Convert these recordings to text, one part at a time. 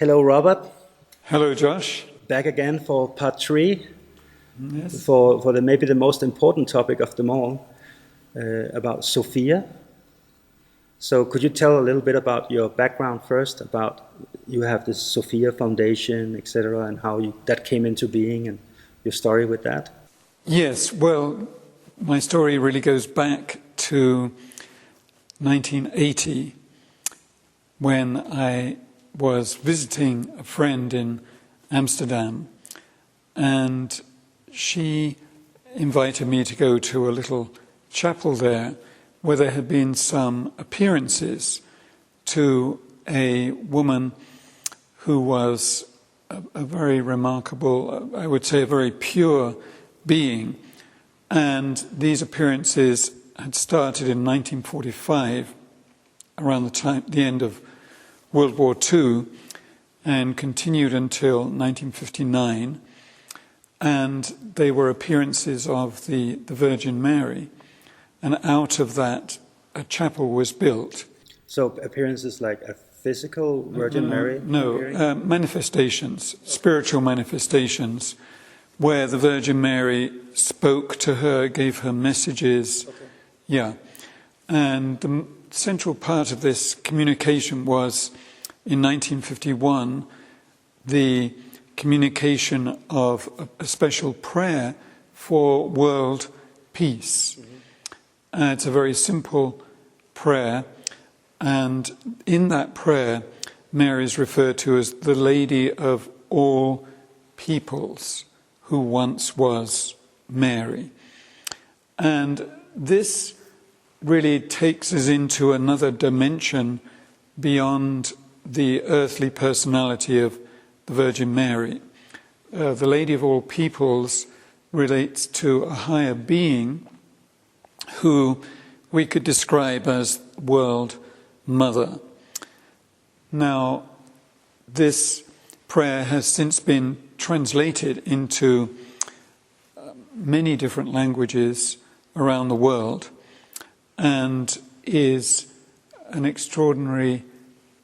Hello, Robert. Hello, Josh. Back again for part 3, Yes. for maybe the most important topic of them all, about Sophia. So could you tell a little bit about your background first, about you have this Sophia Foundation, etc., and how that came into being and your story with that? Yes, well, my story really goes back to 1980 when I was visiting a friend in Amsterdam, and she invited me to go to a little chapel there where there had been some appearances to a woman who was a very remarkable, I would say a very pure being. And these appearances had started in 1945, around the end of World War II, and continued until 1959. And they were appearances of the Virgin Mary. And out of that, a chapel was built. So appearances like a physical Virgin Mary? No, manifestations, spiritual manifestations, where the Virgin Mary spoke to her, gave her messages. Okay. Yeah. And the central part of this communication was, in 1951, the communication of a special prayer for world peace. Mm-hmm. It's a very simple prayer, and in that prayer, Mary is referred to as the Lady of all peoples, who once was Mary. And this really takes us into another dimension beyond the earthly personality of the Virgin Mary. The Lady of all peoples relates to a higher being who we could describe as World Mother. Now, this prayer has since been translated into many different languages around the world and is an extraordinary,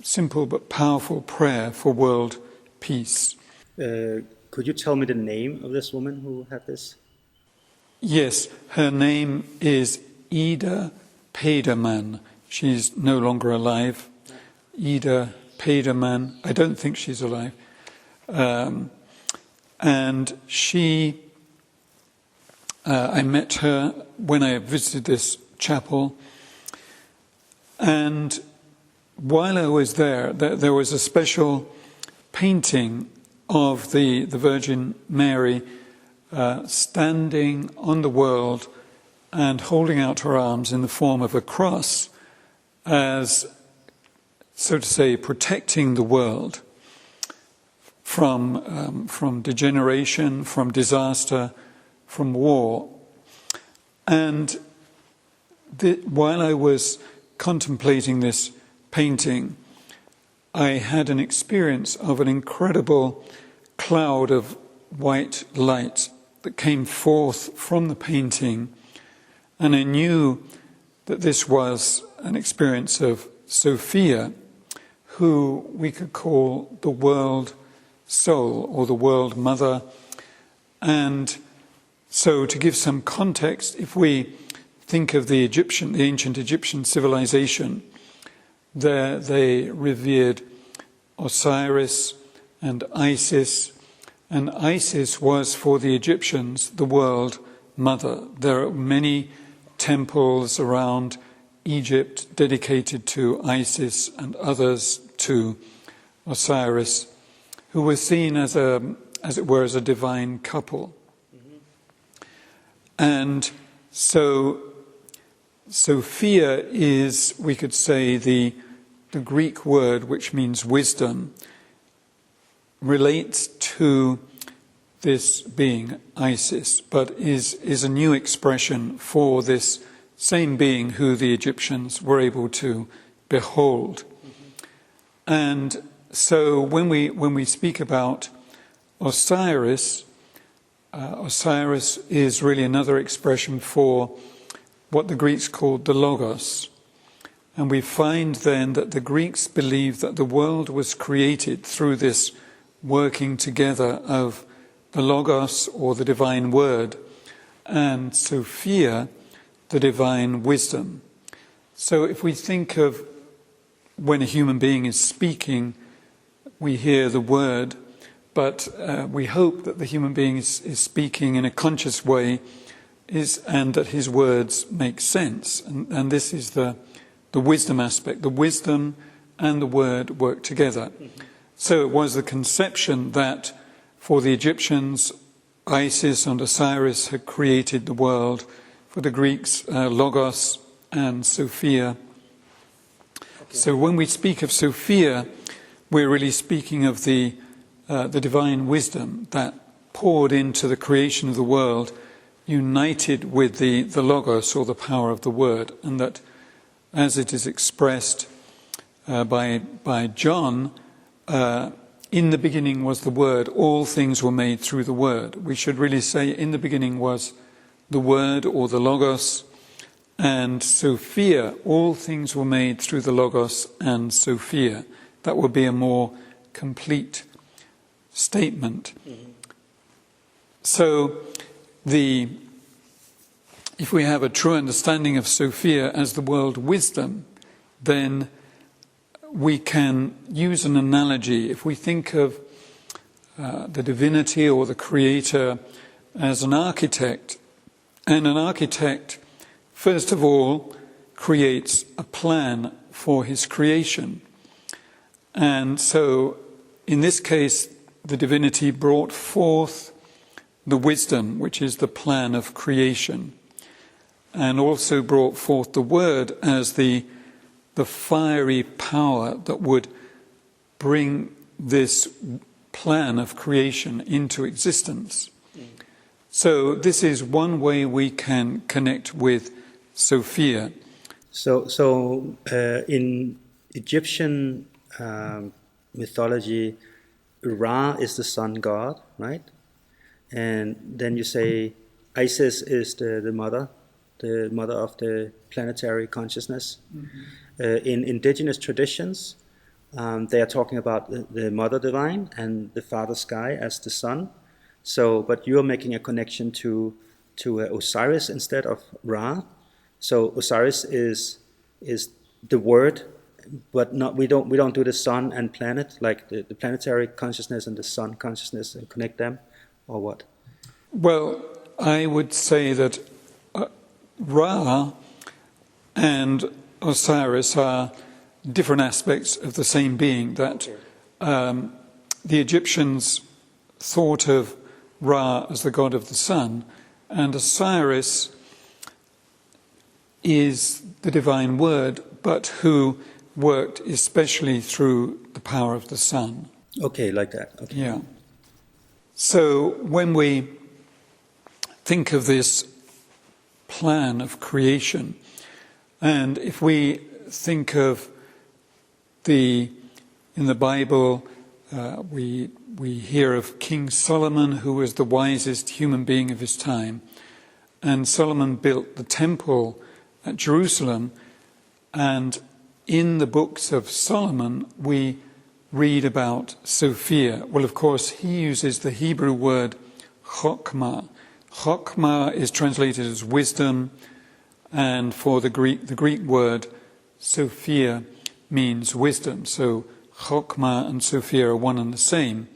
simple but powerful prayer for world peace. Could you tell me the name of this woman who had this? Yes, her name is Ida Pederman. She's no longer alive. Ida Pederman. I don't think she's alive. And she, I met her when I visited this chapel. And while I was there, there was a special painting of the Virgin Mary standing on the world and holding out her arms in the form of a cross as, so to say, protecting the world from degeneration, from disaster, from war. And while I was contemplating this painting, I had an experience of an incredible cloud of white light that came forth from the painting, and I knew that this was an experience of Sophia, who we could call the world soul or the world mother. And so, to give some context, if we think of the ancient Egyptian civilization, there they revered Osiris and Isis, and Isis was for the Egyptians the world mother. There are many temples around Egypt dedicated to Isis and others to Osiris, who were seen as it were, as a divine couple. Mm-hmm. And so Sophia is, we could say, the Greek word which means wisdom, relates to this being Isis, but is a new expression for this same being who the Egyptians were able to behold. Mm-hmm. And so when we speak about Osiris, Osiris is really another expression for what the Greeks called the Logos. And we find then that the Greeks believed that the world was created through this working together of the Logos, or the divine word, and Sophia, the divine wisdom. So if we think of when a human being is speaking, we hear the word, but we hope that the human being is speaking in a conscious way, and that his words make sense. And this is the wisdom aspect. The wisdom and the word work together. So it was the conception that for the Egyptians, Isis and Osiris had created the world. For the Greeks, Logos and Sophia. So when we speak of Sophia, we're really speaking of the divine wisdom that poured into the creation of the world, united with the Logos, or the power of the word, and that, as it is expressed by John, in the beginning was the Word, all things were made through the Word. We should really say in the beginning was the Word, or the Logos, and Sophia, all things were made through the Logos and Sophia. That would be a more complete statement. Mm-hmm. So if we have a true understanding of Sophia as the world wisdom, then we can use an analogy. If we think of the divinity or the creator as an architect, and an architect, first of all, creates a plan for his creation. And so, in this case, the divinity brought forth the wisdom, which is the plan of creation, and also brought forth the word as the fiery power that would bring this plan of creation into existence. So this is one way we can connect with Sophia. So in Egyptian mythology, Ra is the sun god, right? And then you say Isis is the mother of the planetary consciousness. Mm-hmm. In indigenous traditions, they are talking about the mother divine and the father sky as the sun. So, but you are making a connection to Osiris instead of Ra. So Osiris is the word, but we don't do the sun and planet, like the planetary consciousness and the sun consciousness, and connect them, or what? Well, I would say that Ra and Osiris are different aspects of the same being. That the Egyptians thought of Ra as the god of the sun, and Osiris is the divine word, but who worked especially through the power of the sun. Okay, like that. Okay. Yeah. So when we think of this plan of creation, and if we think of in the Bible, we hear of King Solomon, who was the wisest human being of his time, and Solomon built the temple at Jerusalem, and in the books of Solomon we read about Sophia. Well, of course, he uses the Hebrew word chokmah. Chokmah is translated as wisdom, and for the Greek word Sophia means wisdom. So chokmah and Sophia are one and the same.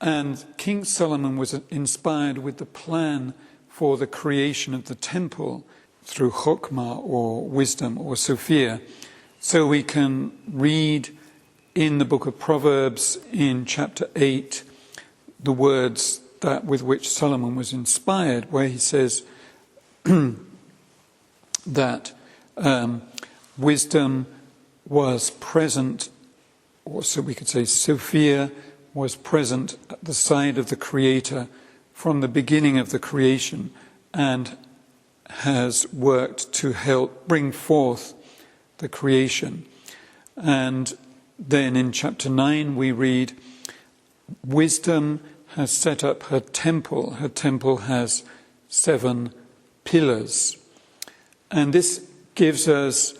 And King Solomon was inspired with the plan for the creation of the temple through chokmah, or wisdom, or Sophia. So we can read in the book of Proverbs, in chapter 8, the words with which Solomon was inspired, where he says that wisdom was present, or so we could say Sophia was present at the side of the Creator from the beginning of the creation, and has worked to help bring forth the creation. And then in chapter 9 we read, wisdom has set up her temple. Her temple has 7 pillars. And this gives us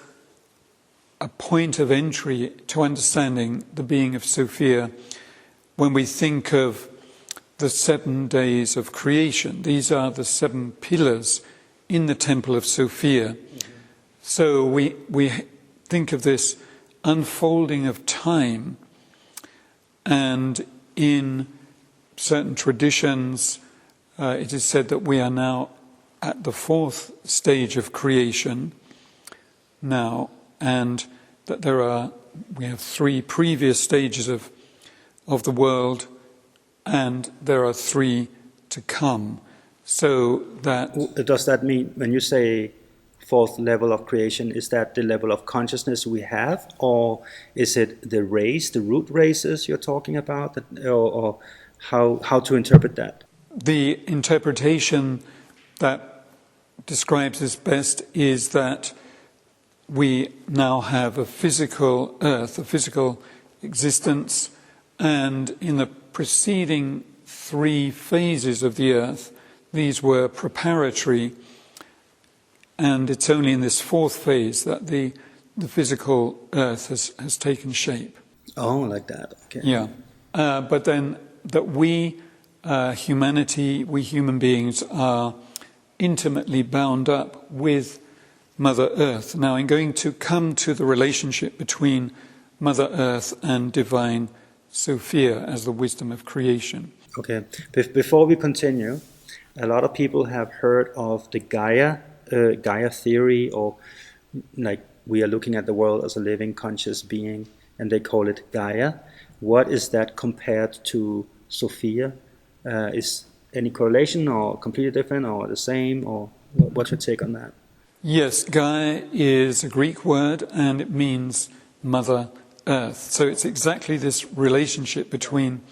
a point of entry to understanding the being of Sophia when we think of the 7 days of creation. These are the 7 pillars in the temple of Sophia. Mm-hmm. So we think of this unfolding of time, and in certain traditions it is said that we are now at the 4th stage of creation now, and that we have 3 previous stages of the world, and there are 3 to come. So that... Does that mean, when you say 4th level of creation, is that the level of consciousness we have, or is it the root races you're talking about, or how to interpret that? The interpretation that describes this best is that we now have a physical earth, a physical existence, and in the preceding 3 phases of the earth, these were preparatory, and it's only in this 4th phase that the physical earth has taken shape. Oh, like that. Okay. Yeah. But then that we, humanity, we human beings, are intimately bound up with Mother Earth. Now, I'm going to come to the relationship between Mother Earth and Divine Sophia as the wisdom of creation. Okay. Before we continue, a lot of people have heard of the Gaia theory, or like we are looking at the world as a living conscious being, and they call it Gaia. What is that compared to Sophia? Is any correlation, or completely different, or the same, or what's your take on that? Yes, Gaia is a Greek word, and it means Mother Earth. So it's exactly this relationship between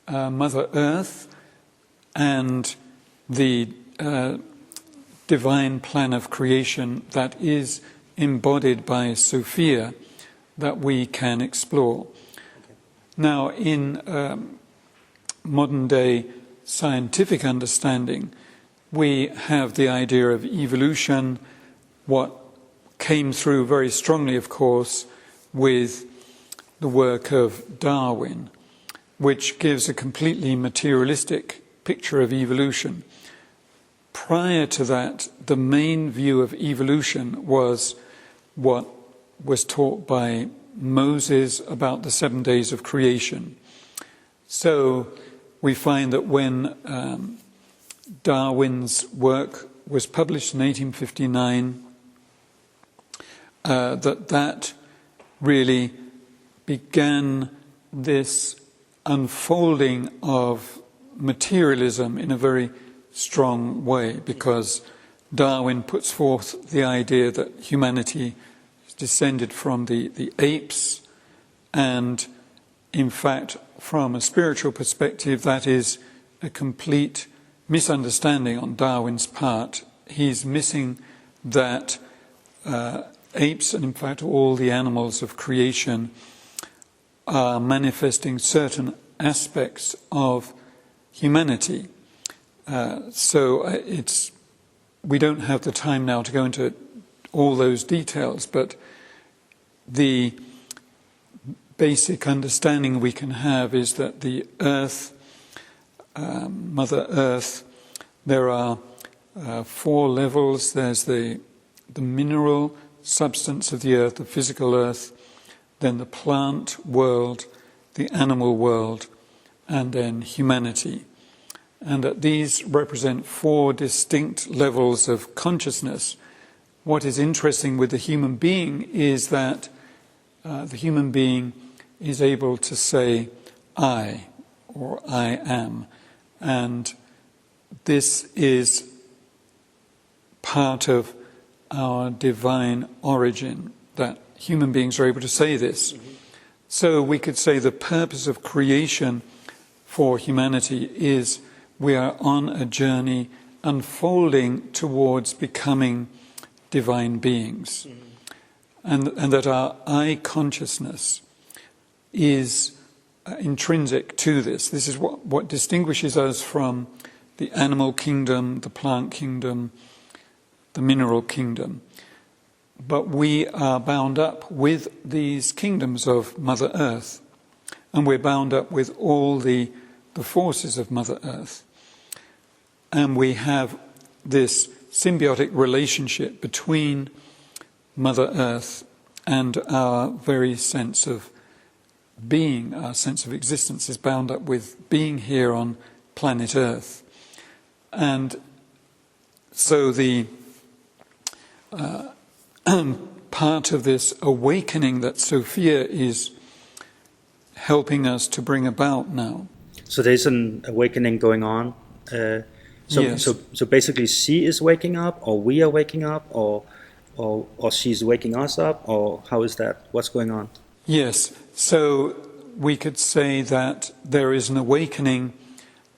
Mother Earth and the divine plan of creation that is embodied by Sophia that we can explore. Okay. Now, in modern day scientific understanding, we have the idea of evolution, what came through very strongly, of course, with the work of Darwin, which gives a completely materialistic picture of evolution. Prior to that, the main view of evolution was what was taught by Moses about the 7 days of creation. So we find that when Darwin's work was published in 1859, that really began this unfolding of materialism in a very strong way, because Darwin puts forth the idea that humanity is descended from the apes, and in fact, from a spiritual perspective, that is a complete misunderstanding on Darwin's part. He's missing that apes, and in fact all the animals of creation, are manifesting certain aspects of humanity. So we don't have the time now to go into all those details, but the basic understanding we can have is that the Earth, Mother Earth, there are 4 levels. There's the mineral substance of the Earth, the physical Earth, then the plant world, the animal world, and then humanity. And that these represent 4 distinct levels of consciousness. What is interesting with the human being is that the human being is able to say I, or I am. And this is part of our divine origin, that human beings are able to say this. Mm-hmm. So we could say the purpose of creation for humanity is we are on a journey unfolding towards becoming divine beings. Mm-hmm. And that our I consciousness is intrinsic to this. This is what distinguishes us from the animal kingdom, the plant kingdom, the mineral kingdom. but we are bound up with these kingdoms of Mother Earth, and we're bound up with all the forces of Mother Earth. And we have this symbiotic relationship between Mother Earth and our very sense of being, our sense of existence is bound up with being here on planet Earth. And so the part of this awakening that Sophia is helping us to bring about now. So there's an awakening going on. Yes. So basically she is waking up, or we are waking up, or she's waking us up, or how is that? What's going on? Yes. So we could say that there is an awakening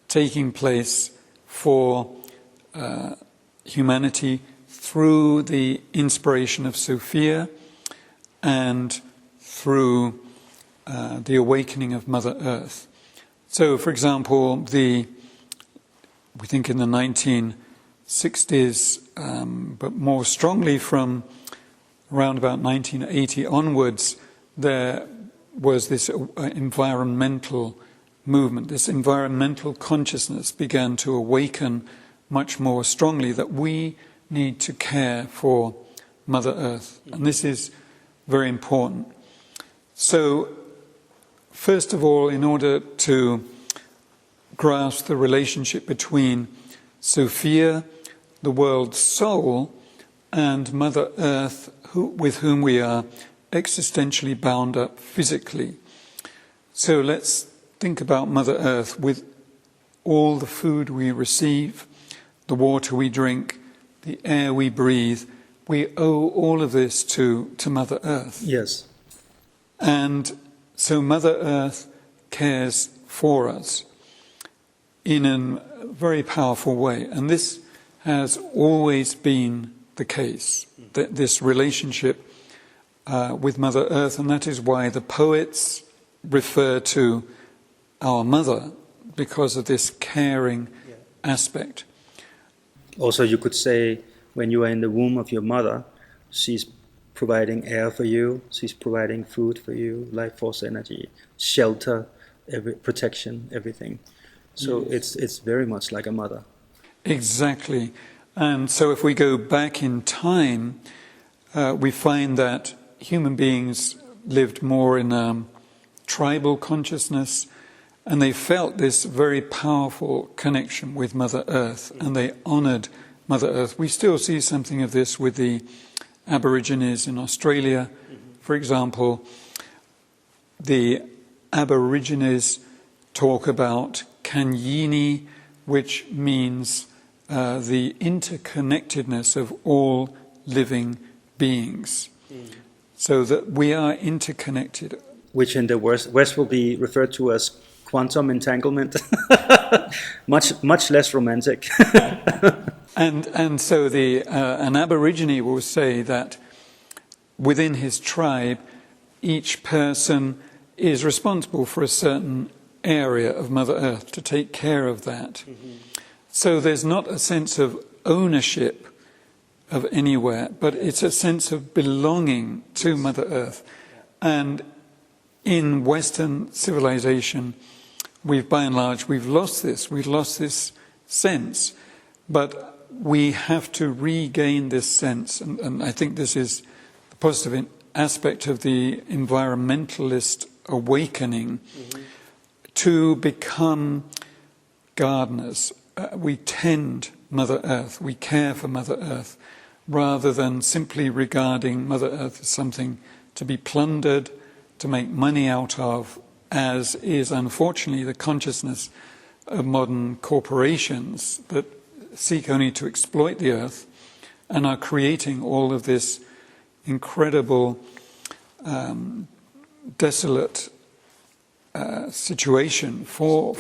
taking place for humanity through the inspiration of Sophia and through the awakening of Mother Earth. So, for example, we think in the 1960s, but more strongly from around about 1980 onwards, there was this environmental movement. This environmental consciousness began to awaken much more strongly that we need to care for Mother Earth. And this is very important. So, first of all, in order to grasp the relationship between Sophia, the world's soul, and Mother Earth, with whom we are existentially bound up physically. So let's think about Mother Earth with all the food we receive, the water we drink, the air we breathe. We owe all of this to Mother Earth. Yes. And so Mother Earth cares for us in a very powerful way. And this has always been the case, this relationship with Mother Earth. And that is why the poets refer to our mother, because of this caring aspect. Also, you could say when you are in the womb of your mother, she's providing air for you, she's providing food for you, life force energy, shelter, protection, everything. So yes. it's very much like a mother. Exactly. And so if we go back in time, we find that human beings lived more in a tribal consciousness, and they felt this very powerful connection with Mother Earth, and they honoured Mother Earth. We still see something of this with the Aborigines in Australia. For example, the Aborigines talk about Kanyini, which means the interconnectedness of all living beings. So that we are interconnected. Which in the West will be referred to as quantum entanglement. much less romantic. And so an Aborigine will say that within his tribe, each person is responsible for a certain area of Mother Earth, to take care of that. So there's not a sense of ownership of anywhere, but it's a sense of belonging to Mother Earth. And in Western civilization, by and large, we've lost this sense, but we have to regain this sense, and I think this is the positive aspect of the environmentalist awakening, to become gardeners. We tend Mother Earth, we care for Mother Earth, rather than simply regarding Mother Earth as something to be plundered, to make money out of, as is unfortunately the consciousness of modern corporations that seek only to exploit the earth and are creating all of this incredible desolate situation for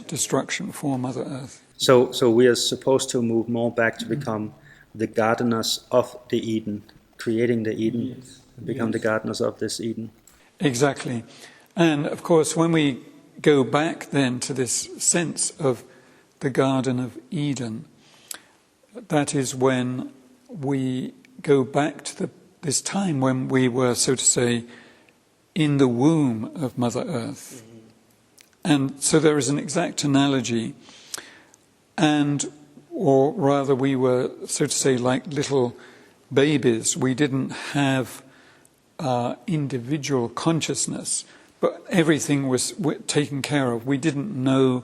destruction for Mother Earth. So we are supposed to move more back to become the gardeners of the Eden, creating the Eden, and become the gardeners of this Eden. Exactly. And of course, when we go back then to this sense of the Garden of Eden, that is when we go back to this time when we were, so to say, in the womb of Mother Earth. And so there is an exact analogy, or rather we were, so to say, like little babies. We didn't have individual consciousness, but everything was taken care of. We didn't know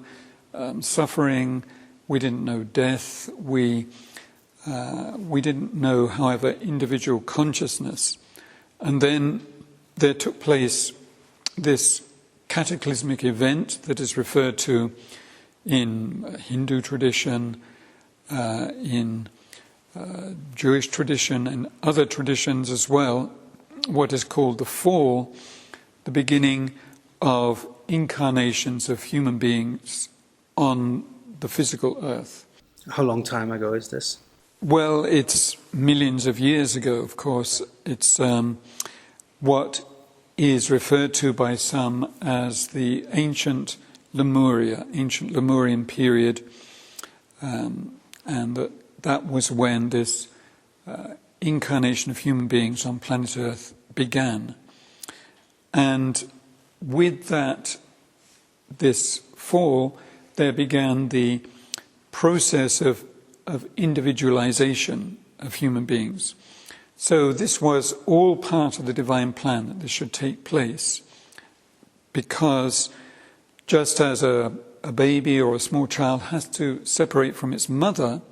suffering, we didn't know death, we didn't know, however, individual consciousness. And then there took place this cataclysmic event that is referred to in Hindu tradition, in Jewish tradition and other traditions as well, what is called the fall, the beginning of incarnations of human beings on the physical earth. How long time ago is this? Well, it's millions of years ago, of course. It's what is referred to by some as the ancient Lemuria, ancient Lemurian period, and that was when this incarnation of human beings on planet Earth began. And with that, this fall, there began the process of individualization of human beings. So this was all part of the divine plan that this should take place, because just as a baby or a small child has to separate from its mother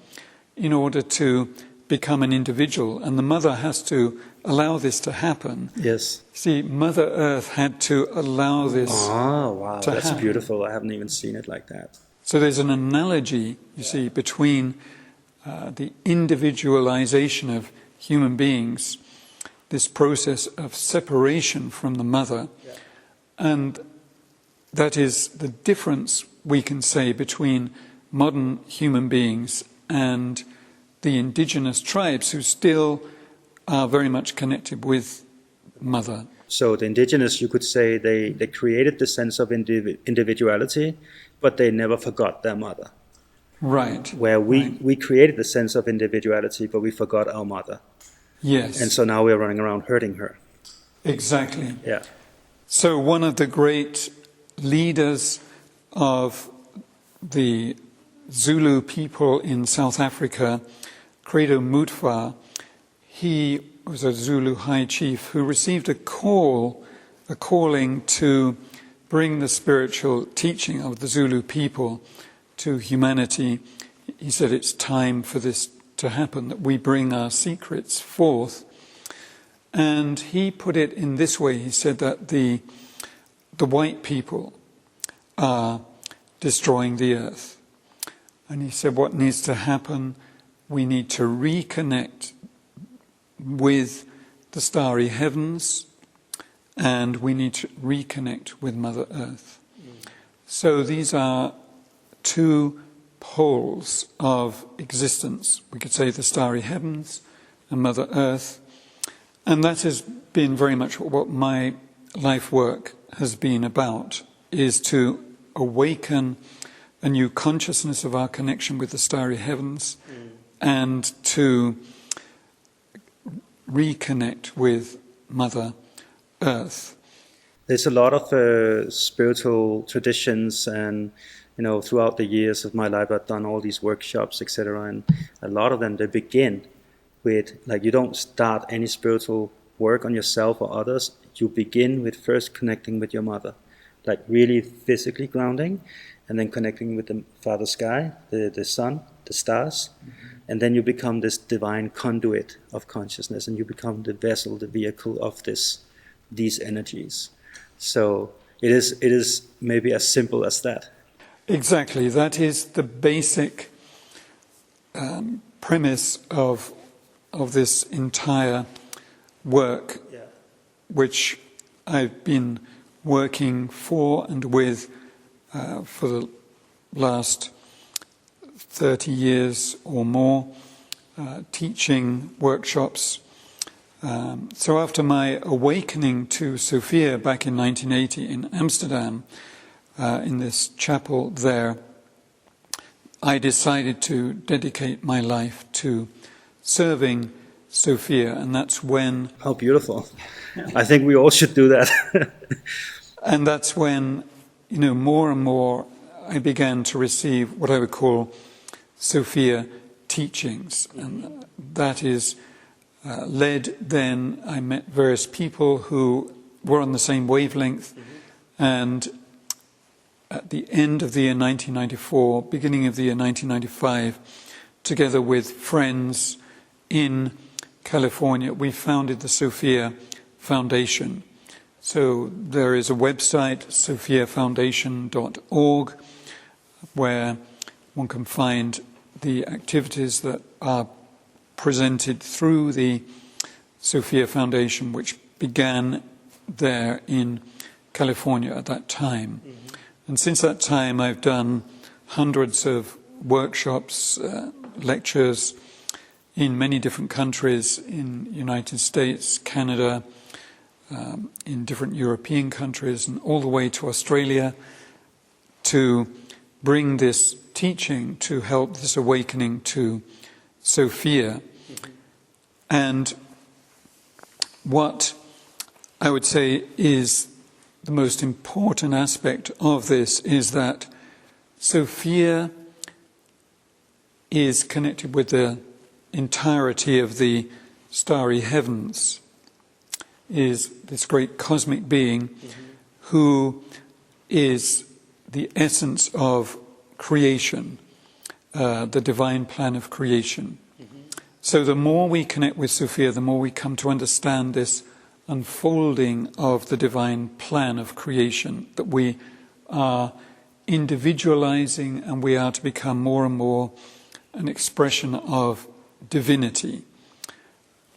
in order to become an individual, and the mother has to allow this to happen. Yes. See, Mother Earth had to allow this wow, to that's happen. beautiful. I haven't even seen it like that. So there's an analogy, you see, between the individualization of human beings, this process of separation from the mother, and that is the difference, we can say, between modern human beings and the indigenous tribes who still are very much connected with Mother. So the indigenous, you could say, they created the sense of individuality, but they never forgot their mother. Right. Where we created the sense of individuality, but we forgot our mother. Yes. And so now we're running around hurting her. Exactly. Yeah. So one of the great leaders of the Zulu people in South Africa, Credo Mutwa, he was a Zulu high chief who received a calling to bring the spiritual teaching of the Zulu people to humanity. He said it's time for this to happen, that we bring our secrets forth. And he put it in this way. He said that the white people are destroying the earth. And he said what needs to happen, we need to reconnect with the starry heavens, and we need to reconnect with Mother Earth. So these are two poles of existence. We could say the starry heavens and Mother Earth. And that has been very much what my life work has been about, is to awaken a new consciousness of our connection with the starry heavens and to reconnect with Mother Earth. There's a lot of spiritual traditions, and throughout the years of my life I've done all these workshops, etc. And a lot of them, they begin with, you don't start any spiritual work on yourself or others. You begin with first connecting with your mother, really physically grounding, and then connecting with the Father Sky, the sun, the stars. And then you become this divine conduit of consciousness, and you become the vessel, the vehicle of these energies. So it is maybe as simple as that. Exactly. That is the basic premise of this entire work, which I've been working for and with for the last 30 years or more, teaching workshops. So after my awakening to Sophia back in 1980 in Amsterdam, in this chapel there, I decided to dedicate my life to serving Sophia, and that's when... How beautiful. I think we all should do that. And that's when, more and more I began to receive what I would call Sophia teachings. And that is led then, I met various people who were on the same wavelength, and at the end of the year 1994, beginning of the year 1995, together with friends in California, we founded the Sophia Foundation. So there is a website, sophiafoundation.org, where one can find the activities that are presented through the Sophia Foundation, which began there in California at that time. And since that time, I've done hundreds of workshops, lectures in many different countries, in the United States, Canada, in different European countries, and all the way to Australia, to bring this teaching to help this awakening to Sophia. And what I would say is the most important aspect of this is that Sophia is connected with the entirety of the starry heavens, is this great cosmic being who is the essence of creation, the divine plan of creation. So the more we connect with Sophia, the more we come to understand this unfolding of the divine plan of creation, that we are individualizing and we are to become more and more an expression of divinity,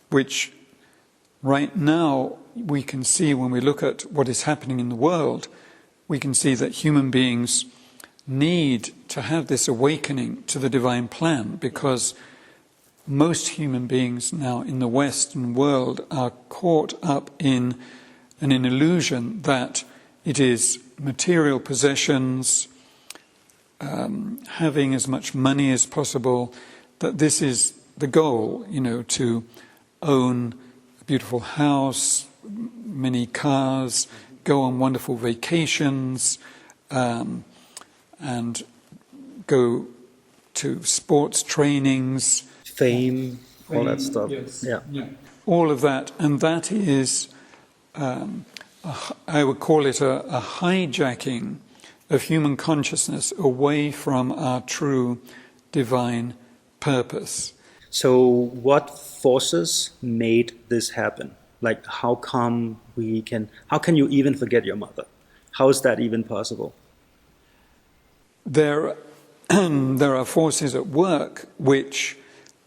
which right now we can see when we look at what is happening in the world, we can see that human beings need to have this awakening to the divine plan, because most human beings now in the Western world are caught up in an illusion that it is material possessions, having as much money as possible, that this is the goal, to own a beautiful house, many cars, go on wonderful vacations, and go to sports trainings. Fame, all that stuff. Yes. Yeah. All of that. And that is, I would call it a hijacking of human consciousness away from our true divine purpose. So what forces made this happen? Like, how can you even forget your mother? How is that even possible? There are forces at work which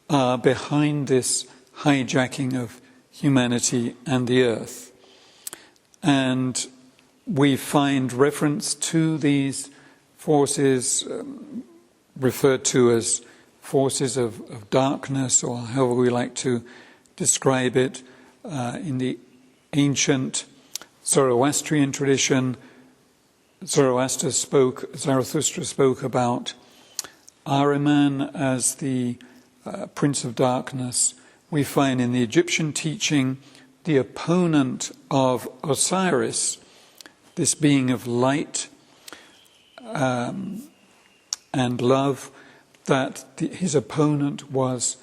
are behind this hijacking of humanity and the earth. And we find reference to these forces referred to as forces of darkness, or however we like to describe it, in the ancient Zoroastrian tradition. Zarathustra spoke about Ahriman as the Prince of Darkness. We find in the Egyptian teaching the opponent of Osiris, this being of light and love, that his opponent was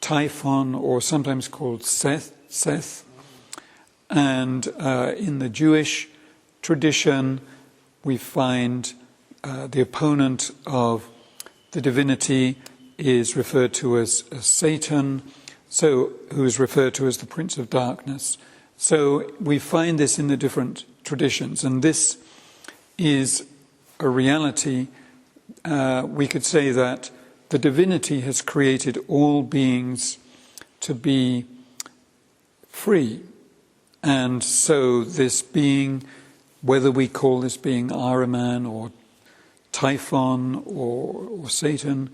Typhon, or sometimes called Seth. And in the Jewish tradition, we find the opponent of the divinity is referred to as Satan, who is referred to as the Prince of Darkness. So we find this in the different traditions, and this is a reality. We could say that the divinity has created all beings to be free. And so this being, whether we call this being Ahriman or Typhon or Satan,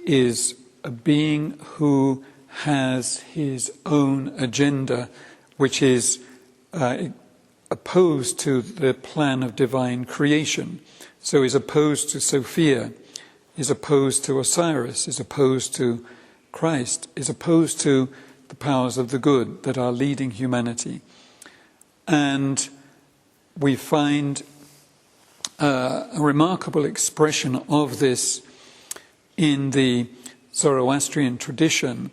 is a being who has his own agenda, which is opposed to the plan of divine creation. So is opposed to Sophia, is opposed to Osiris, is opposed to Christ is opposed to the powers of the good that are leading humanity. And we find a remarkable expression of this in the Zoroastrian tradition,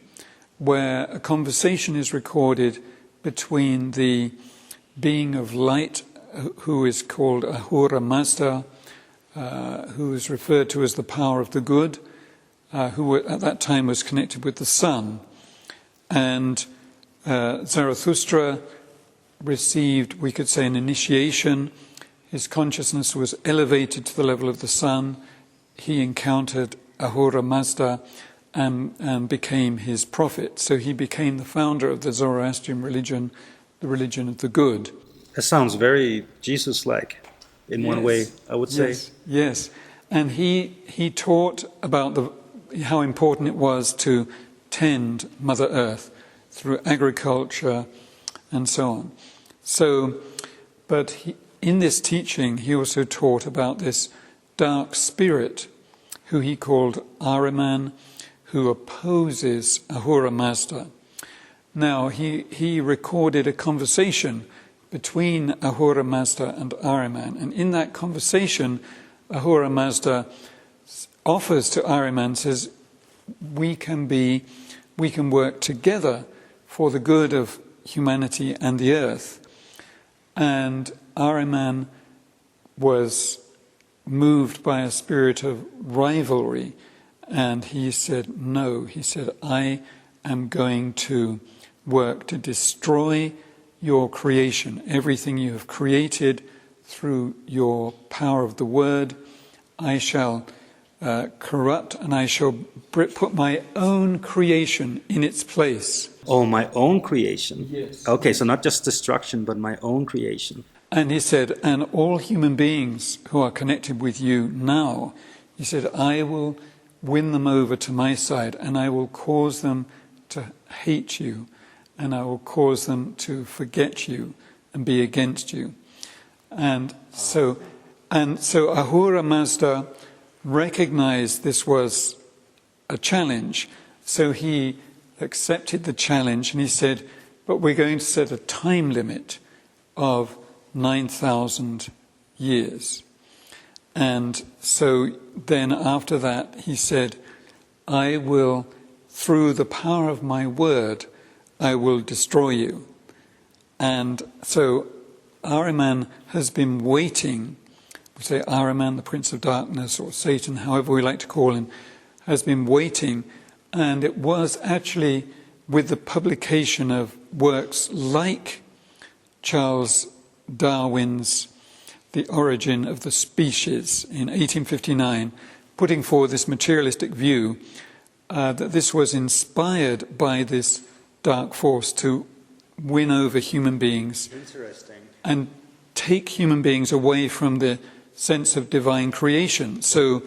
where a conversation is recorded between the being of light, who is called Ahura Mazda, who is referred to as the power of the good, who at that time was connected with the sun. And Zarathustra received, we could say, an initiation. His consciousness was elevated to the level of the sun. He encountered Ahura Mazda and became his prophet. So he became the founder of the Zoroastrian religion, the religion of the good. That sounds very Jesus-like in one way, I would say. Yes. And he taught about how important it was to tend Mother Earth through agriculture and so on. But in this teaching, he also taught about this dark spirit, who he called Ahriman, who opposes Ahura Mazda. Now, he recorded a conversation between Ahura Mazda and Ahriman, and in that conversation, Ahura Mazda offers to Ahriman, says, we can work together for the good of humanity and the earth. And Ahriman was moved by a spirit of rivalry, and he said, no, he said, I am going to work to destroy your creation, everything you have created through your power of the word. I shall corrupt, and I shall put my own creation in its place. Oh, my own creation? Yes. Okay, so not just destruction, but my own creation. And he said, and all human beings who are connected with you now, he said, I will win them over to my side, and I will cause them to hate you, and I will cause them to forget you and be against you. And so Ahura Mazda recognized this was a challenge. So he accepted the challenge, and he said, but we're going to set a time limit of 9,000 years. And so then after that, he said, I will, through the power of my word, I will destroy you. And so Ahriman has been waiting, we say Ahriman, the Prince of Darkness, or Satan, however we like to call him, has been waiting. And it was actually with the publication of works like Charles Darwin's The Origin of the Species in 1859, putting forward this materialistic view that this was inspired by this dark force to win over human beings. Interesting. And take human beings away from the sense of divine creation. So,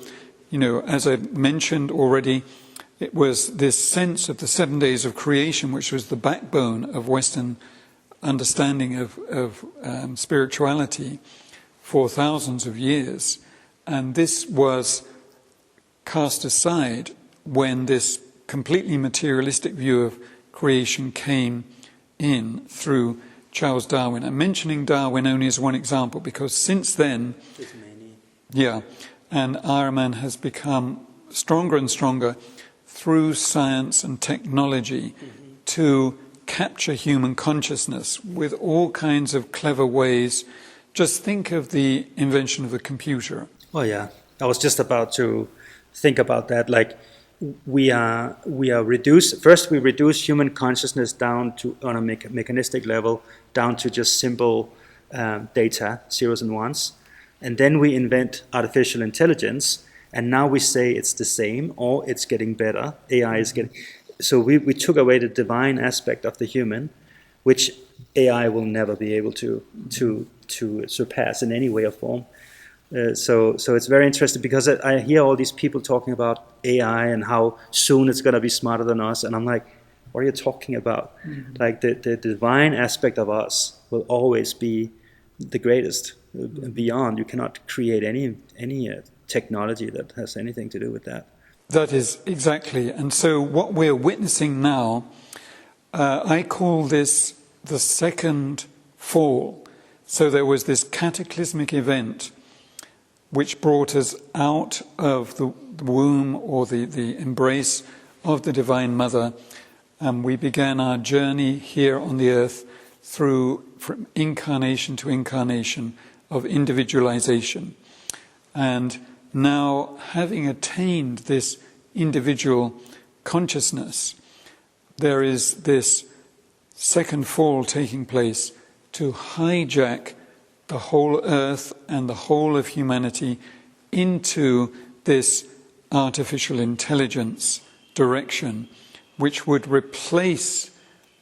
as I mentioned already, it was this sense of the 7 days of creation, which was the backbone of Western understanding of spirituality for thousands of years. And this was cast aside when this completely materialistic view of creation came in through Charles Darwin. I'm mentioning Darwin only as one example, because since then, and Ahriman has become stronger and stronger through science and technology to capture human consciousness with all kinds of clever ways. Just think of the invention of the computer. Oh yeah, I was just about to think about that. Like we are reduced. First, we reduce human consciousness down to, on a mechanistic level, down to just simple data, zeros and ones, and then we invent artificial intelligence. And now we say it's the same or it's getting better. AI is getting. So we took away the divine aspect of the human, which AI will never be able to surpass in any way or form. So it's very interesting, because I hear all these people talking about AI and how soon it's going to be smarter than us, and I'm like, what are you talking about? Mm-hmm. Like the divine aspect of us will always be the greatest. Beyond, you cannot create any technology that has anything to do with that. That is exactly. And so what we're witnessing now, I call this the second fall. So there was this cataclysmic event which brought us out of the womb or the embrace of the Divine Mother, and we began our journey here on the earth from incarnation to incarnation of individualization. And now, having attained this individual consciousness, there is this second fall taking place to hijack the whole earth and the whole of humanity into this artificial intelligence direction, which would replace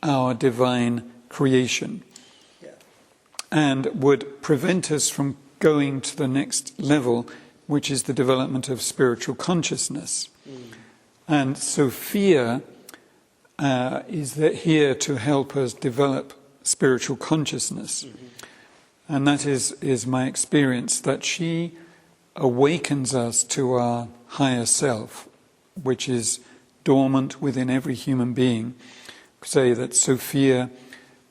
our divine creation and would prevent us from going to the next level, which is the development of spiritual consciousness. And Sophia is here to help us develop spiritual consciousness. And that is my experience, that she awakens us to our higher self, which is dormant within every human being. Say that Sophia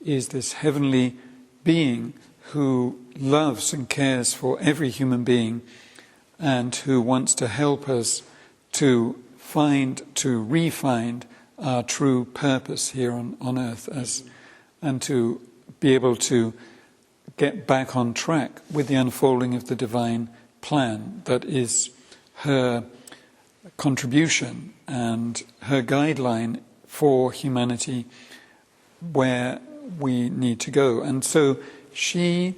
is this heavenly being who loves and cares for every human being and who wants to help us to re-find our true purpose here on earth, and to be able to get back on track with the unfolding of the divine plan that is her contribution and her guideline for humanity where we need to go. And so she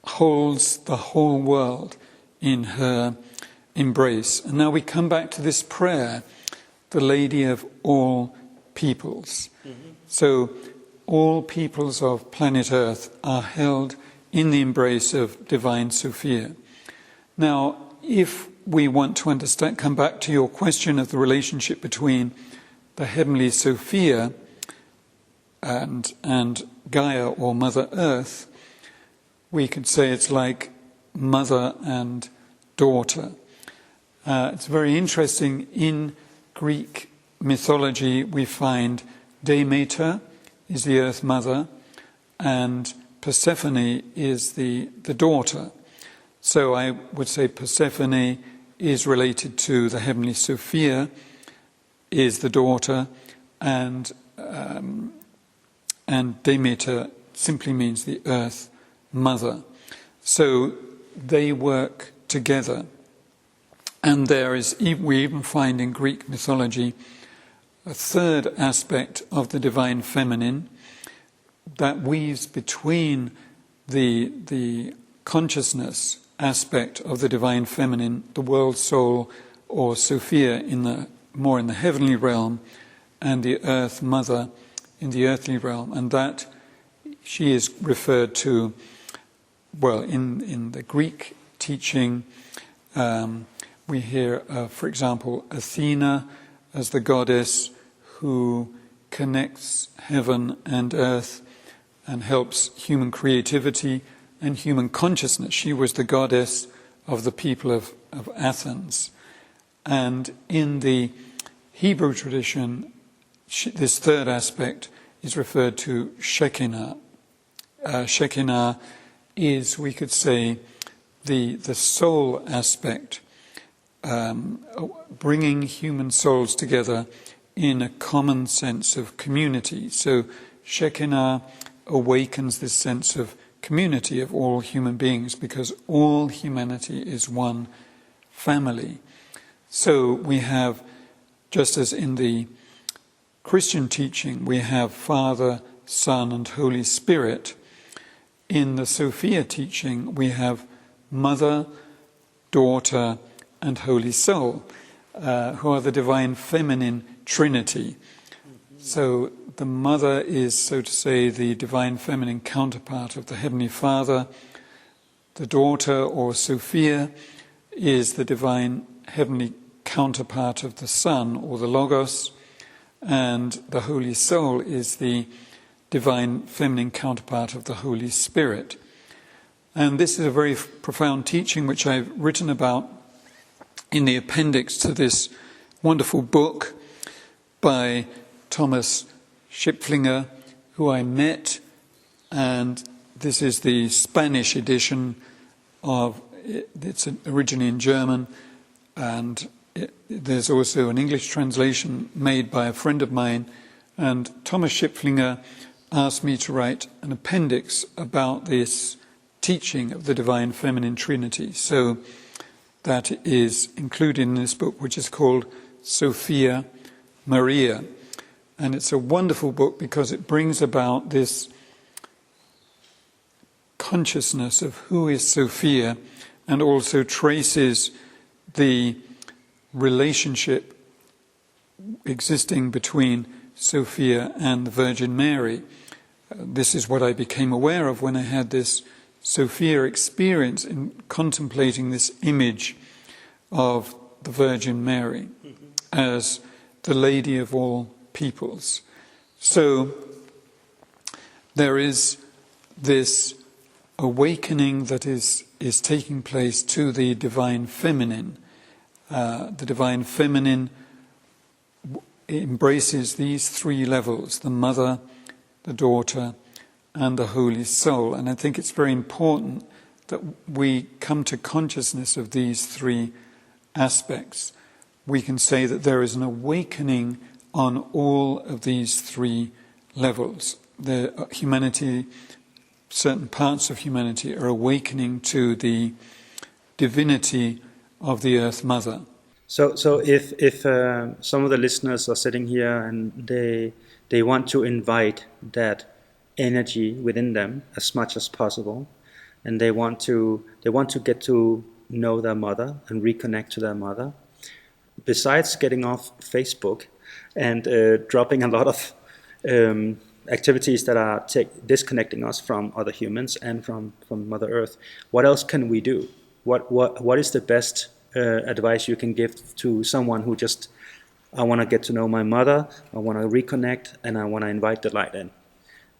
holds the whole world in her embrace. And now we come back to this prayer, the Lady of all peoples. So all peoples of planet Earth are held in the embrace of divine Sophia. Now, if we want to understand, come back to your question of the relationship between the heavenly Sophia and Gaia or Mother Earth, we could say it's like mother and daughter. It's very interesting. In Greek mythology, we find Demeter is the Earth Mother, and Persephone is the daughter. So I would say Persephone is related to the heavenly Sophia, is the daughter, and Demeter simply means the Earth Mother. So they work together. And we even find in Greek mythology a third aspect of the divine feminine that weaves between the consciousness aspect of the divine feminine, the world soul or Sophia more in the heavenly realm, and the Earth Mother in the earthly realm. And that she is referred to, well, in the Greek teaching, we hear, for example, Athena as the goddess who connects heaven and earth and helps human creativity and human consciousness. She was the goddess of the people of Athens. And in the Hebrew tradition, this third aspect is referred to Shekinah. Shekinah is, we could say, the soul aspect, bringing human souls together in a common sense of community. So Shekinah awakens this sense of community of all human beings, because all humanity is one family. So we have, just as in the Christian teaching, we have Father, Son, and Holy Spirit. In the Sophia teaching, we have Mother, Daughter, and Holy Soul, who are the divine feminine trinity. So the Mother is, so to say, the divine feminine counterpart of the Heavenly Father. The Daughter, or Sophia, is the divine heavenly counterpart of the Son, or the Logos. And the Holy Soul is the divine feminine counterpart of the Holy Spirit. And this is a very profound teaching which I've written about in the appendix to this wonderful book by Thomas Schipflinger, who I met, and this is the Spanish edition of it. It's originally in German, and there's also an English translation made by a friend of mine, and Thomas Schipflinger asked me to write an appendix about this teaching of the Divine Feminine Trinity. So that is included in this book, which is called Sophia Maria. And it's a wonderful book because it brings about this consciousness of who is Sophia, and also traces the relationship existing between Sophia and the Virgin Mary. This is what I became aware of when I had this Sophia experience in contemplating this image of the Virgin Mary as the Lady of all peoples. So there is this awakening that is taking place to the Divine Feminine. The Divine Feminine embraces these three levels: the Mother, the Daughter, and the Holy Soul. And I think it's very important that we come to consciousness of these three aspects. We can say that there is an awakening on all of these three levels. The humanity, certain parts of humanity, are awakening to the divinity of the Earth Mother. So if some of the listeners are sitting here and they want to invite that energy within them as much as possible, and they want to get to know their mother and reconnect to their mother, besides getting off Facebook and dropping a lot of activities that are disconnecting us from other humans and from Mother Earth, what else can we do? What is the best advice you can give to someone who just, I want to get to know my mother, I want to reconnect, and I want to invite the light in?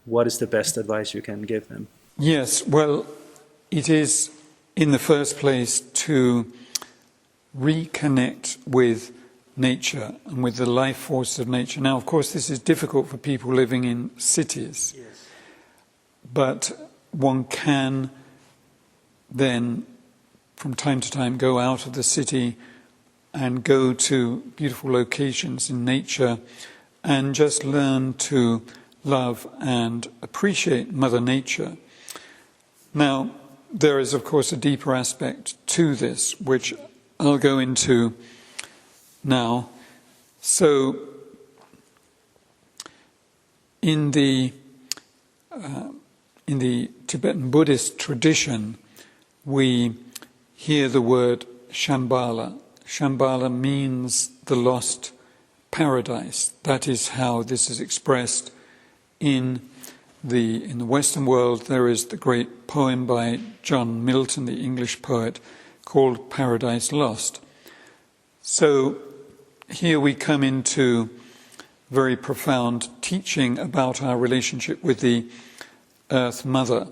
What is the best advice you can give them? Yes, well, it is in the first place to reconnect with nature and with the life force of nature. Now, of course, this is difficult for people living in cities, yes, but one can then, from time to time, go out of the city and go to beautiful locations in nature and just learn to love and appreciate Mother Nature. Now, there is, of course, a deeper aspect to this, which I'll go into now. So, in the Tibetan Buddhist tradition, we hear the word Shambhala. Shambhala means the lost paradise. That is how this is expressed in the Western world. There is the great poem by John Milton, the English poet, called Paradise Lost. So here we come into very profound teaching about our relationship with the Earth Mother.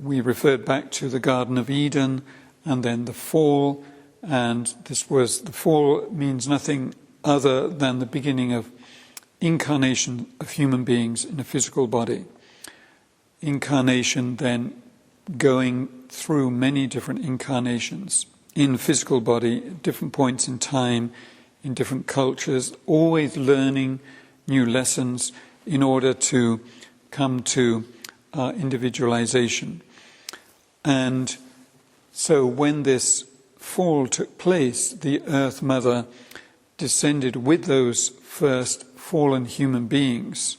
We referred back to the Garden of Eden and then the fall, and the fall means nothing other than the beginning of incarnation of human beings in a physical body. Incarnation then going through many different incarnations in physical body at different points in time, in different cultures, always learning new lessons in order to come to individualization. And so when this fall took place, the Earth Mother descended with those first fallen human beings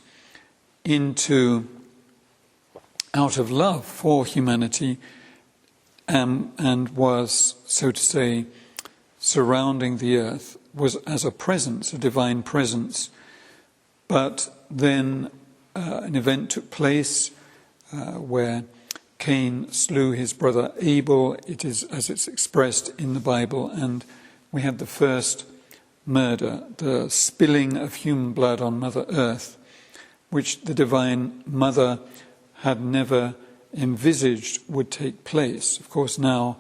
out of love for humanity, and was, so to say, surrounding the earth, was as a presence, a divine presence. But then an event took place where Cain slew his brother Abel. It is as it's expressed in the Bible, and we had the first murder, the spilling of human blood on Mother Earth, which the Divine Mother had never envisaged would take place. Of course, now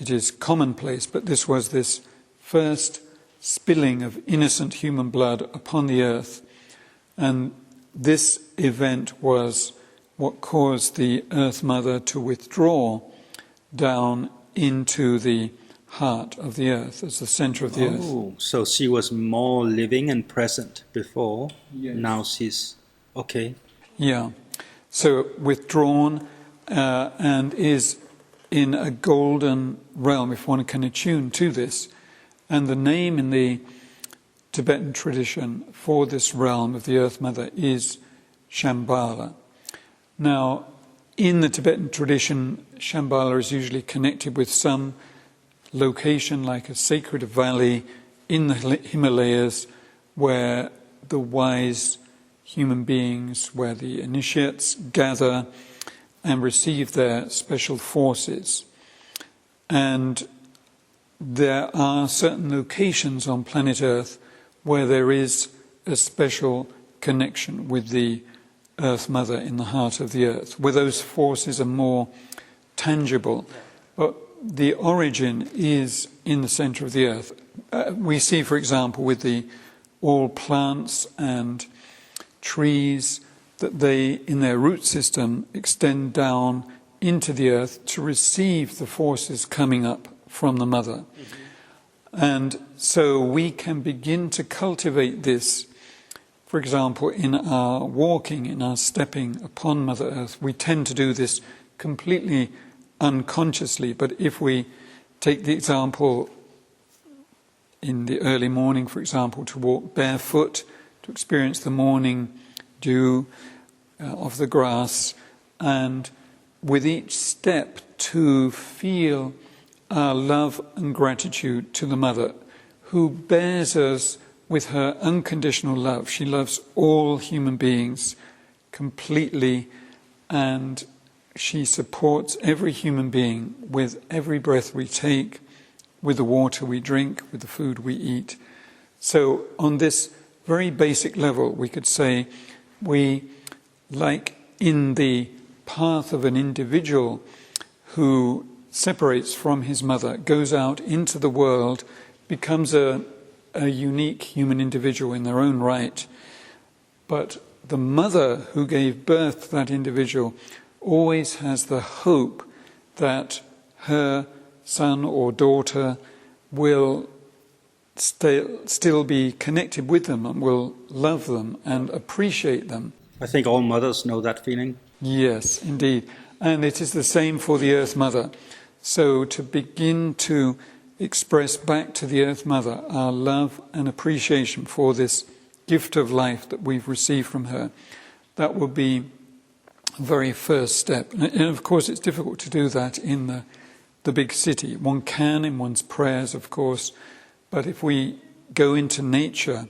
it is commonplace, but this was this first spilling of innocent human blood upon the earth. And this event was what caused the Earth Mother to withdraw down into the heart of the earth, as the center of the earth. Oh, so she was more living and present before. Yes. Now she's okay. Yeah. So withdrawn and is in a golden realm, if one can attune to this. And the name in the Tibetan tradition for this realm of the Earth Mother is Shambhala. Now, in the Tibetan tradition, Shambhala is usually connected with some location like a sacred valley in the Himalayas where the wise human beings, where the initiates gather and receive their special forces. And there are certain locations on planet Earth where there is a special connection with the Earth Mother in the heart of the earth, where those forces are more tangible. But the origin is in the center of the earth. We see, for example, with all plants and trees, that they, in their root system, extend down into the earth to receive the forces coming up from the mother. Mm-hmm. And so we can begin to cultivate this. For example, in our walking, in our stepping upon Mother Earth, we tend to do this completely unconsciously. But if we take the example in the early morning, for example, to walk barefoot, to experience the morning dew of the grass, and with each step to feel our love and gratitude to the Mother, who bears us with her unconditional love. She loves all human beings completely, and she supports every human being with every breath we take, with the water we drink, with the food we eat. So on this very basic level, we could say we, like in the path of an individual who separates from his mother, goes out into the world, becomes a unique human individual in their own right. But the mother who gave birth to that individual always has the hope that her son or daughter will still be connected with them and will love them and appreciate them. I think all mothers know that feeling. Yes, indeed. And it is the same for the Earth Mother. So to begin to express back to the Earth Mother our love and appreciation for this gift of life that we've received from her, that will be the very first step. And of course it's difficult to do that in the big city. One can in one's prayers, of course, but if we go into nature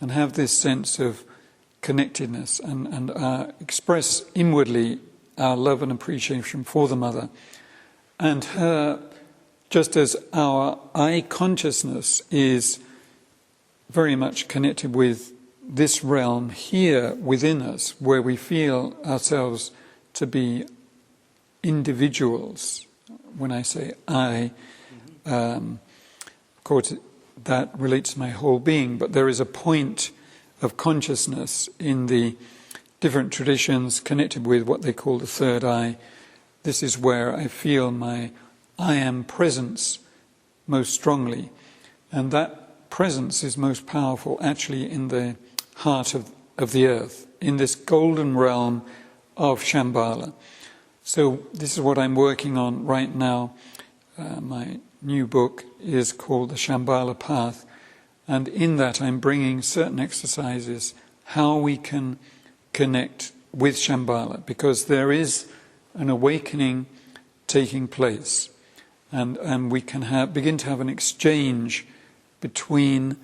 and have this sense of connectedness and express inwardly our love and appreciation for the Mother, and her, just as our I consciousness is very much connected with this realm here within us, where we feel ourselves to be individuals. When I say I, of course that relates to my whole being, but there is a point of consciousness in the different traditions connected with what they call the third eye. This is where I feel my I am presence most strongly, and that presence is most powerful actually in the heart of the earth, in this golden realm of Shambhala. So this is what I'm working on right now. My new book is called The Shambhala Path, and in that I'm bringing certain exercises how we can connect with Shambhala, because there is an awakening taking place. And we can begin to have an exchange between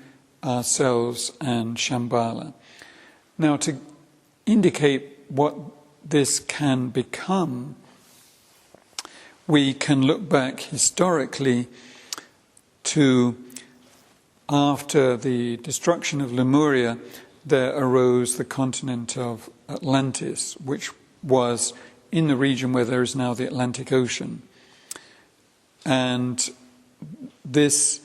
ourselves and Shambhala. Now, to indicate what this can become, we can look back historically to after the destruction of Lemuria, there arose the continent of Atlantis, which was in the region where there is now the Atlantic Ocean. And this,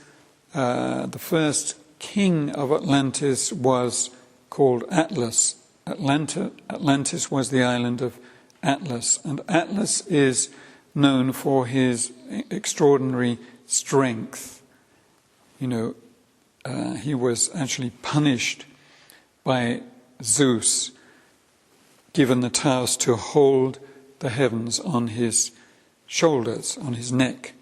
the first king of Atlantis was called Atlas. Atlantis was the island of Atlas, and Atlas is known for his extraordinary strength. You know, he was actually punished by Zeus, given the task to hold the heavens on his shoulders, on his neck.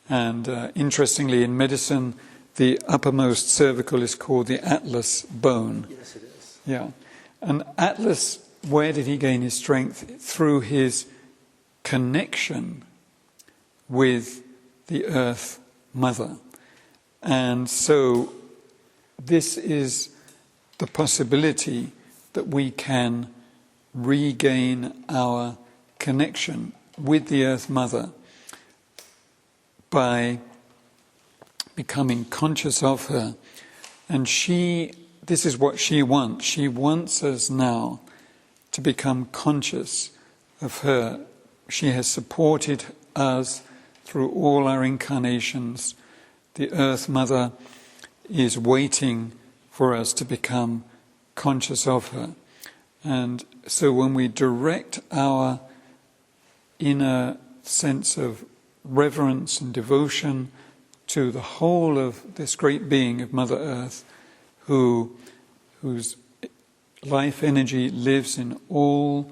And interestingly, in medicine, the uppermost cervical is called the Atlas bone. Yes, it is. Yeah. And Atlas, where did he gain his strength? Through his connection with the Earth Mother. And so this is the possibility that we can regain our connection with the Earth Mother by becoming conscious of her. And this is what she wants. She wants us now to become conscious of her. She has supported us through all our incarnations. The Earth Mother is waiting for us to become conscious of her. And so when we direct our inner sense of reverence and devotion to the whole of this great being of Mother Earth, whose life energy lives in all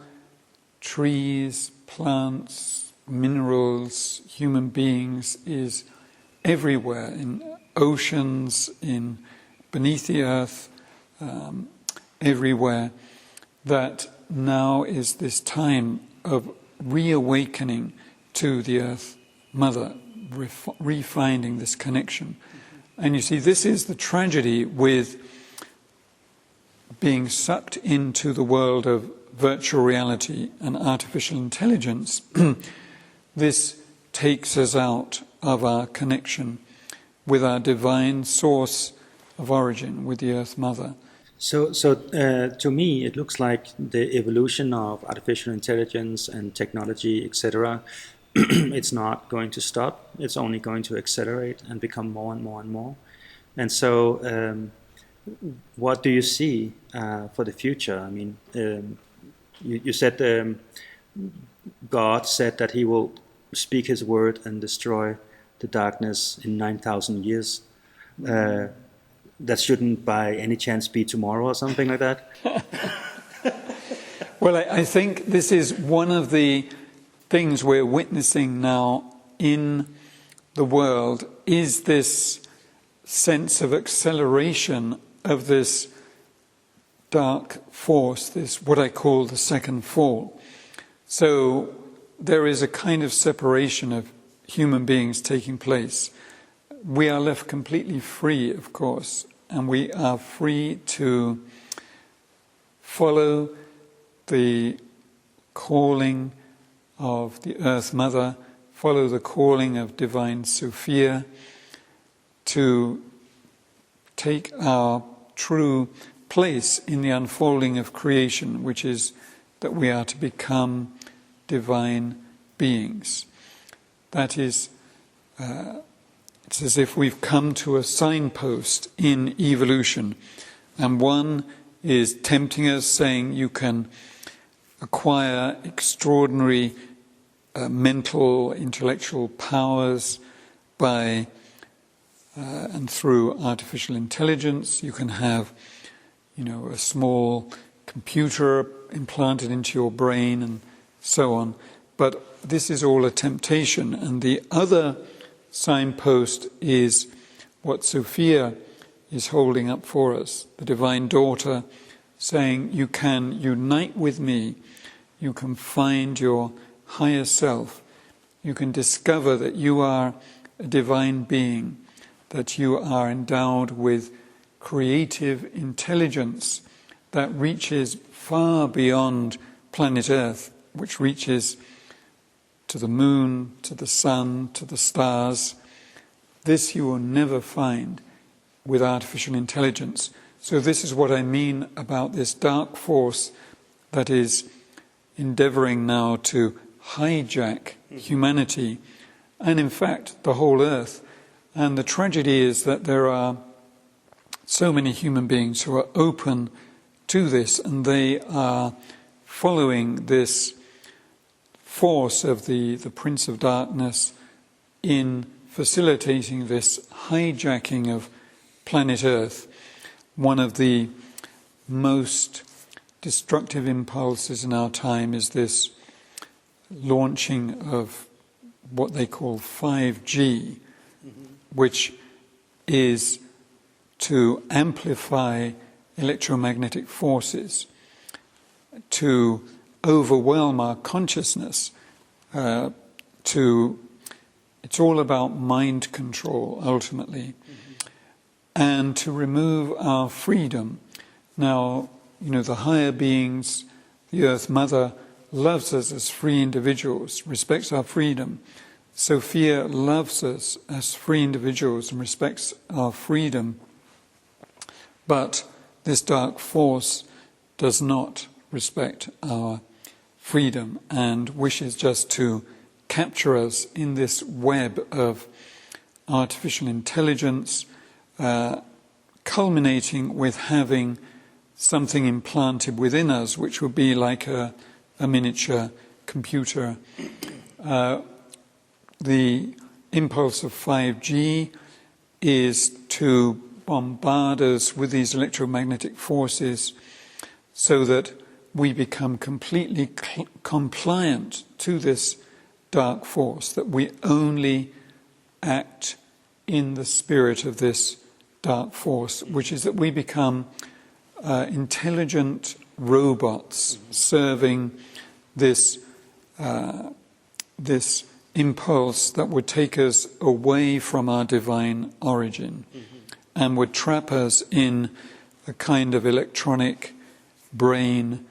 trees, plants, minerals, human beings, is everywhere, in oceans, beneath the earth, everywhere, that now is this time of reawakening to the Earth Mother, refinding this connection. And you see, this is the tragedy with being sucked into the world of virtual reality and artificial intelligence. This takes us out of our connection with our divine source of origin, with the Earth Mother. So to me, it looks like the evolution of artificial intelligence and technology, etc., it's not going to stop. It's only going to accelerate and become more and more and more. And so, what do you see for the future? I mean, you said God said that He will speak His word and destroy the darkness in 9,000 years. That shouldn't by any chance be tomorrow or something like that? Well, I think this is one of the things we're witnessing now in the world, is this sense of acceleration of this dark force, this what I call the second fall. So there is a kind of separation of human beings taking place. We are left completely free, of course, and we are free to follow the calling of the Earth Mother, follow the calling of divine Sophia, to take our true place in the unfolding of creation, which is that we are to become divine beings. That is, it's as if we've come to a signpost in evolution, and one is tempting us, saying you can acquire extraordinary mental, intellectual powers by and through artificial intelligence. You can have, a small computer implanted into your brain and so on. But this is all a temptation. And the other signpost is what Sophia is holding up for us, the Divine Daughter, saying you can unite with me, you can find your higher self, you can discover that you are a divine being, that you are endowed with creative intelligence that reaches far beyond planet Earth, which reaches to the moon, to the sun, to the stars. This you will never find with artificial intelligence. So this is what I mean about this dark force that is endeavouring now to hijack humanity and in fact the whole earth. And the tragedy is that there are so many human beings who are open to this, and they are following this force of the Prince of Darkness in facilitating this hijacking of planet Earth. One of the most destructive impulses in our time is this launching of what they call 5G, which is to amplify electromagnetic forces, to overwhelm our consciousness, it's all about mind control ultimately, and to remove our freedom. Now, the higher beings, the Earth Mother, loves us as free individuals, respects our freedom. Sophia loves us as free individuals and respects our freedom. But this dark force does not respect our freedom and wishes just to capture us in this web of artificial intelligence, culminating with having something implanted within us, which would be like a miniature computer. The impulse of 5G is to bombard us with these electromagnetic forces so that we become completely compliant to this dark force, that we only act in the spirit of this dark force, which is that we become intelligent robots serving this impulse that would take us away from our divine origin and would trap us in a kind of electronic brain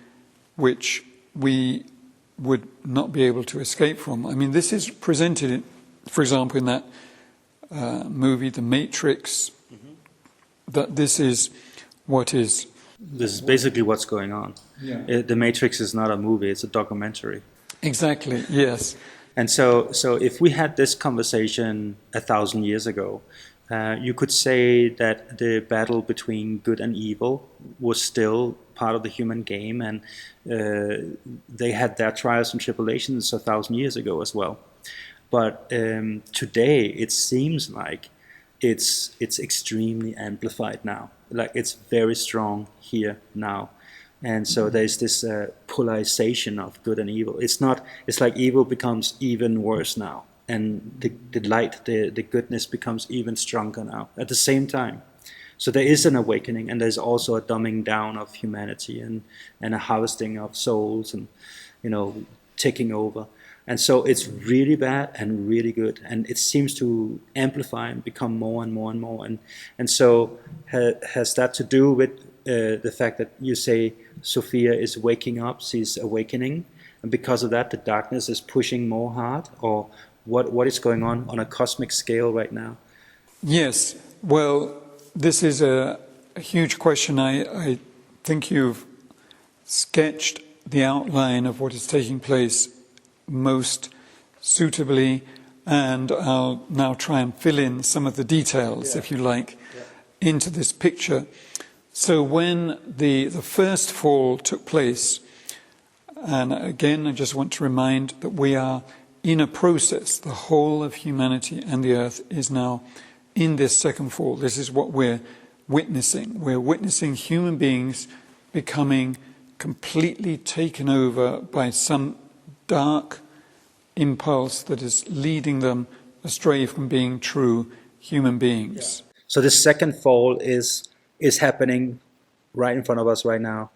which we would not be able to escape from. I mean, this is presented, for example, in that movie, The Matrix, that this is what is... This is basically what's going on. Yeah. The Matrix is not a movie, it's a documentary. Exactly, yes. And so if we had this conversation 1,000 years ago, you could say that the battle between good and evil was still part of the human game, and they had their trials and tribulations 1,000 years ago as well. But today it seems like it's extremely amplified now. Like it's very strong here now. And so there's this polarization of good and evil. It's like evil becomes even worse now. And the light, the goodness becomes even stronger now at the same time. So there is an awakening, and there's also a dumbing down of humanity and a harvesting of souls and, taking over. And so it's really bad and really good. And it seems to amplify and become more and more and more. And so has that to do with the fact that you say Sophia is waking up, she's awakening, and because of that the darkness is pushing more hard? Or what is going on a cosmic scale right now? Yes, well, this is a huge question. I think you've sketched the outline of what is taking place most suitably, and I'll now try and fill in some of the details, if you like, into this picture. So when the first fall took place, and again I just want to remind that we are in a process, the whole of humanity and the earth is now in this second fall. This is what we're witnessing. We're witnessing human beings becoming completely taken over by some dark impulse that is leading them astray from being true human beings. Yeah. So the second fall is happening right in front of us right now,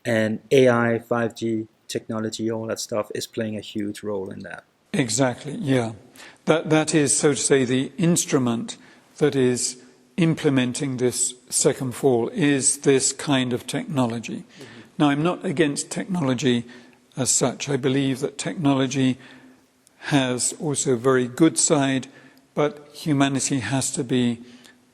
and AI, 5G technology, all that stuff is playing a huge role in that. Exactly, yeah. That is, so to say, the instrument that is implementing this second fall is this kind of technology. Now, I'm not against technology as such. I believe that technology has also a very good side, but humanity has to be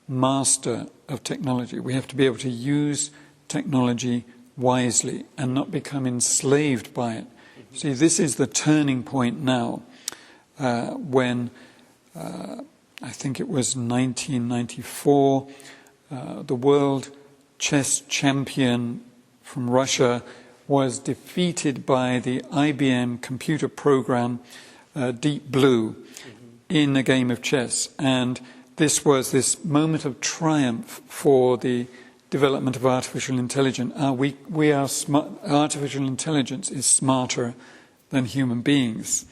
master of technology. We have to be able to use technology wisely and not become enslaved by it. See, this is the turning point now, when I think it was 1994, the world chess champion from Russia was defeated by the IBM computer program Deep Blue in a game of chess. And this was this moment of triumph for the development of artificial intelligence. Artificial intelligence is smarter than human beings.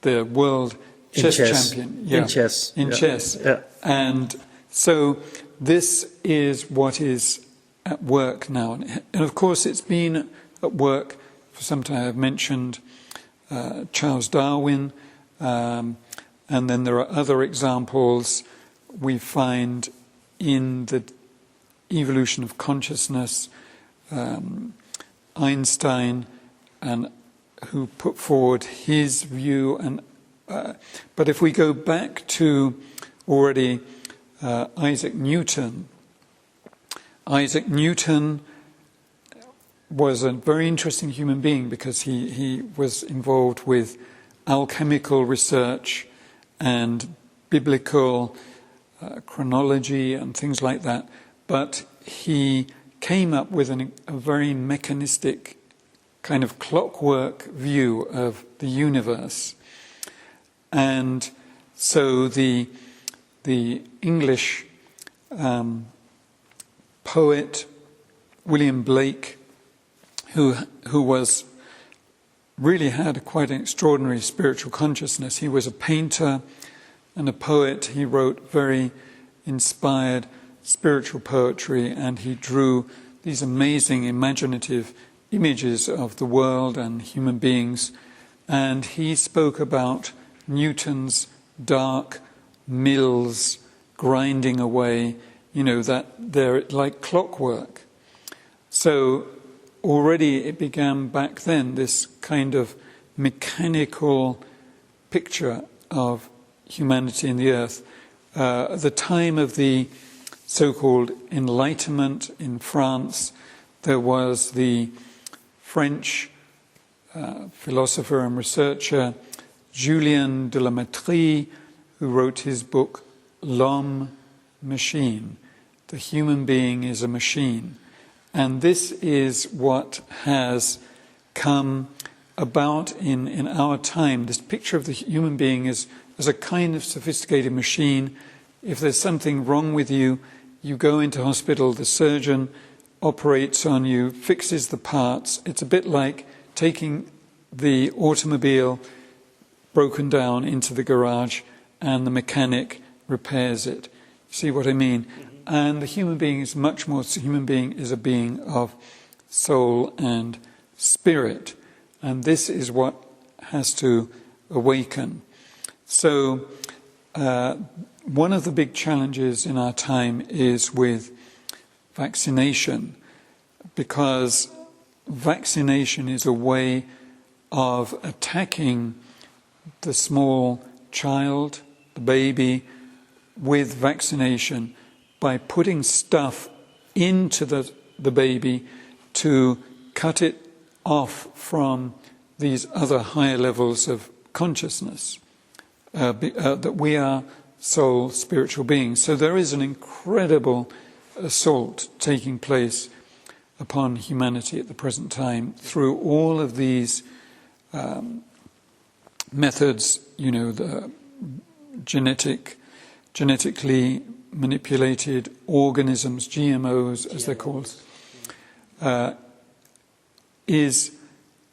The world chess champion. Yeah. In chess. In chess. Yeah. And so this is what is at work now. And of course it's been at work for some time. I've mentioned Charles Darwin, and then there are other examples we find in the evolution of consciousness, Einstein, and who put forward his view. And but if we go back to already Isaac Newton was a very interesting human being because he was involved with alchemical research and biblical chronology and things like that. But he came up with a very mechanistic kind of clockwork view of the universe. And so the English poet William Blake, who was really had quite an extraordinary spiritual consciousness. He was a painter and a poet. He wrote very inspired spiritual poetry, and he drew these amazing imaginative images of the world and human beings. And he spoke about Newton's dark mills grinding away, that they're like clockwork. So already it began back then, this kind of mechanical picture of humanity and the earth. At the time of the so-called Enlightenment in France, there was the French philosopher and researcher Julien de la Mettrie, who wrote his book L'Homme Machine. The human being is a machine. And this is what has come about in our time. This picture of the human being as a kind of sophisticated machine. If there's something wrong with you, you go into hospital, the surgeon operates on you, fixes the parts. It's a bit like taking the automobile broken down into the garage and the mechanic repairs it. See what I mean? And the human being is much more. The human being is a being of soul and spirit. And this is what has to awaken. So one of the big challenges in our time is with vaccination, because vaccination is a way of attacking the small child, the baby, with vaccination by putting stuff into the baby to cut it off from these other higher levels of consciousness, that we are soul, spiritual beings. So there is an incredible assault taking place upon humanity at the present time through all of these methods, the genetically manipulated organisms, GMOs as they're called,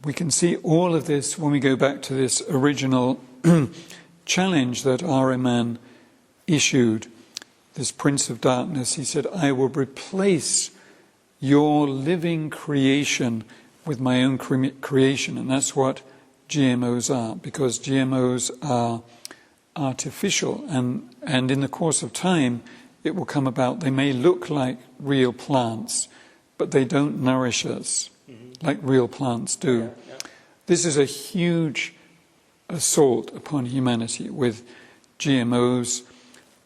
we can see all of this when we go back to this original challenge that Ahriman issued, this Prince of Darkness. He said, I will replace your living creation with my own creation. And that's what GMOs are, because GMOs are artificial, and in the course of time it will come about. They may look like real plants, but they don't nourish us like real plants do. Yeah. This is a huge assault upon humanity with GMOs.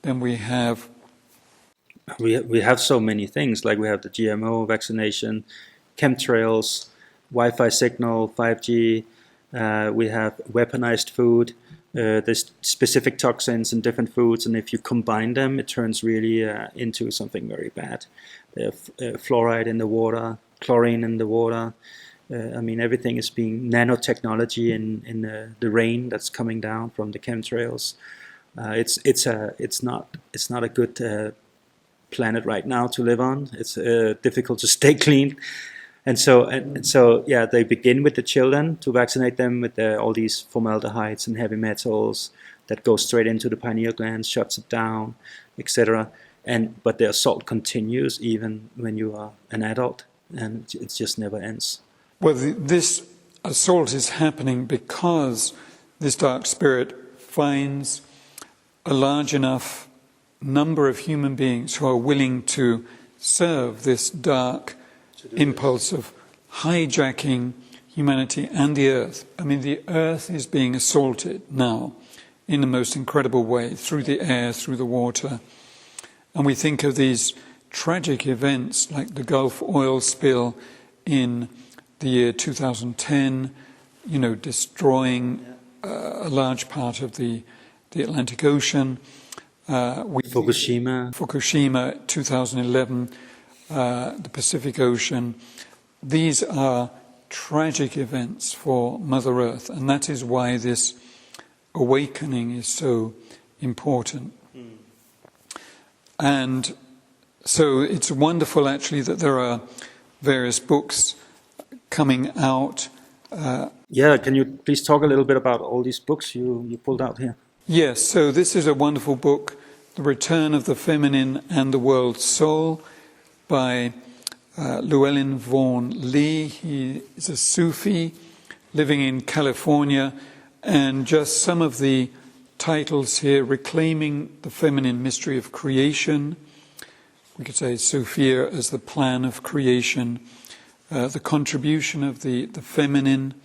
Then we have so many things, like we have the GMO vaccination, chemtrails, Wi-Fi signal, 5G. We have weaponized food. There's specific toxins in different foods, and if you combine them, it turns really into something very bad. There's fluoride in the water, chlorine in the water. I mean, everything is being nanotechnology in the rain that's coming down from the chemtrails. It's not a good planet right now to live on. It's difficult to stay clean. And so, yeah, they begin with the children to vaccinate them with all these formaldehydes and heavy metals that go straight into the pineal gland, shuts it down, etc. But the assault continues even when you are an adult, and it just never ends. Well, this assault is happening because this dark spirit finds a large enough number of human beings who are willing to serve this dark impulse of hijacking humanity and the earth. I mean, the earth is being assaulted now in the most incredible way, through the air, through the water. And we think of these tragic events like the Gulf oil spill in the year 2010, destroying a large part of the Atlantic Ocean. Fukushima 2011, the Pacific Ocean. These are tragic events for Mother Earth, and that is why this awakening is so important. And so it's wonderful actually that there are various books coming out. Can you please talk a little bit about all these books you pulled out here? Yes, so this is a wonderful book, The Return of the Feminine and the World Soul, by Llewellyn Vaughan Lee. He is a Sufi living in California, and just some of the titles here: Reclaiming the Feminine Mystery of Creation. We could say Sophia as the plan of creation, the contribution of the feminine,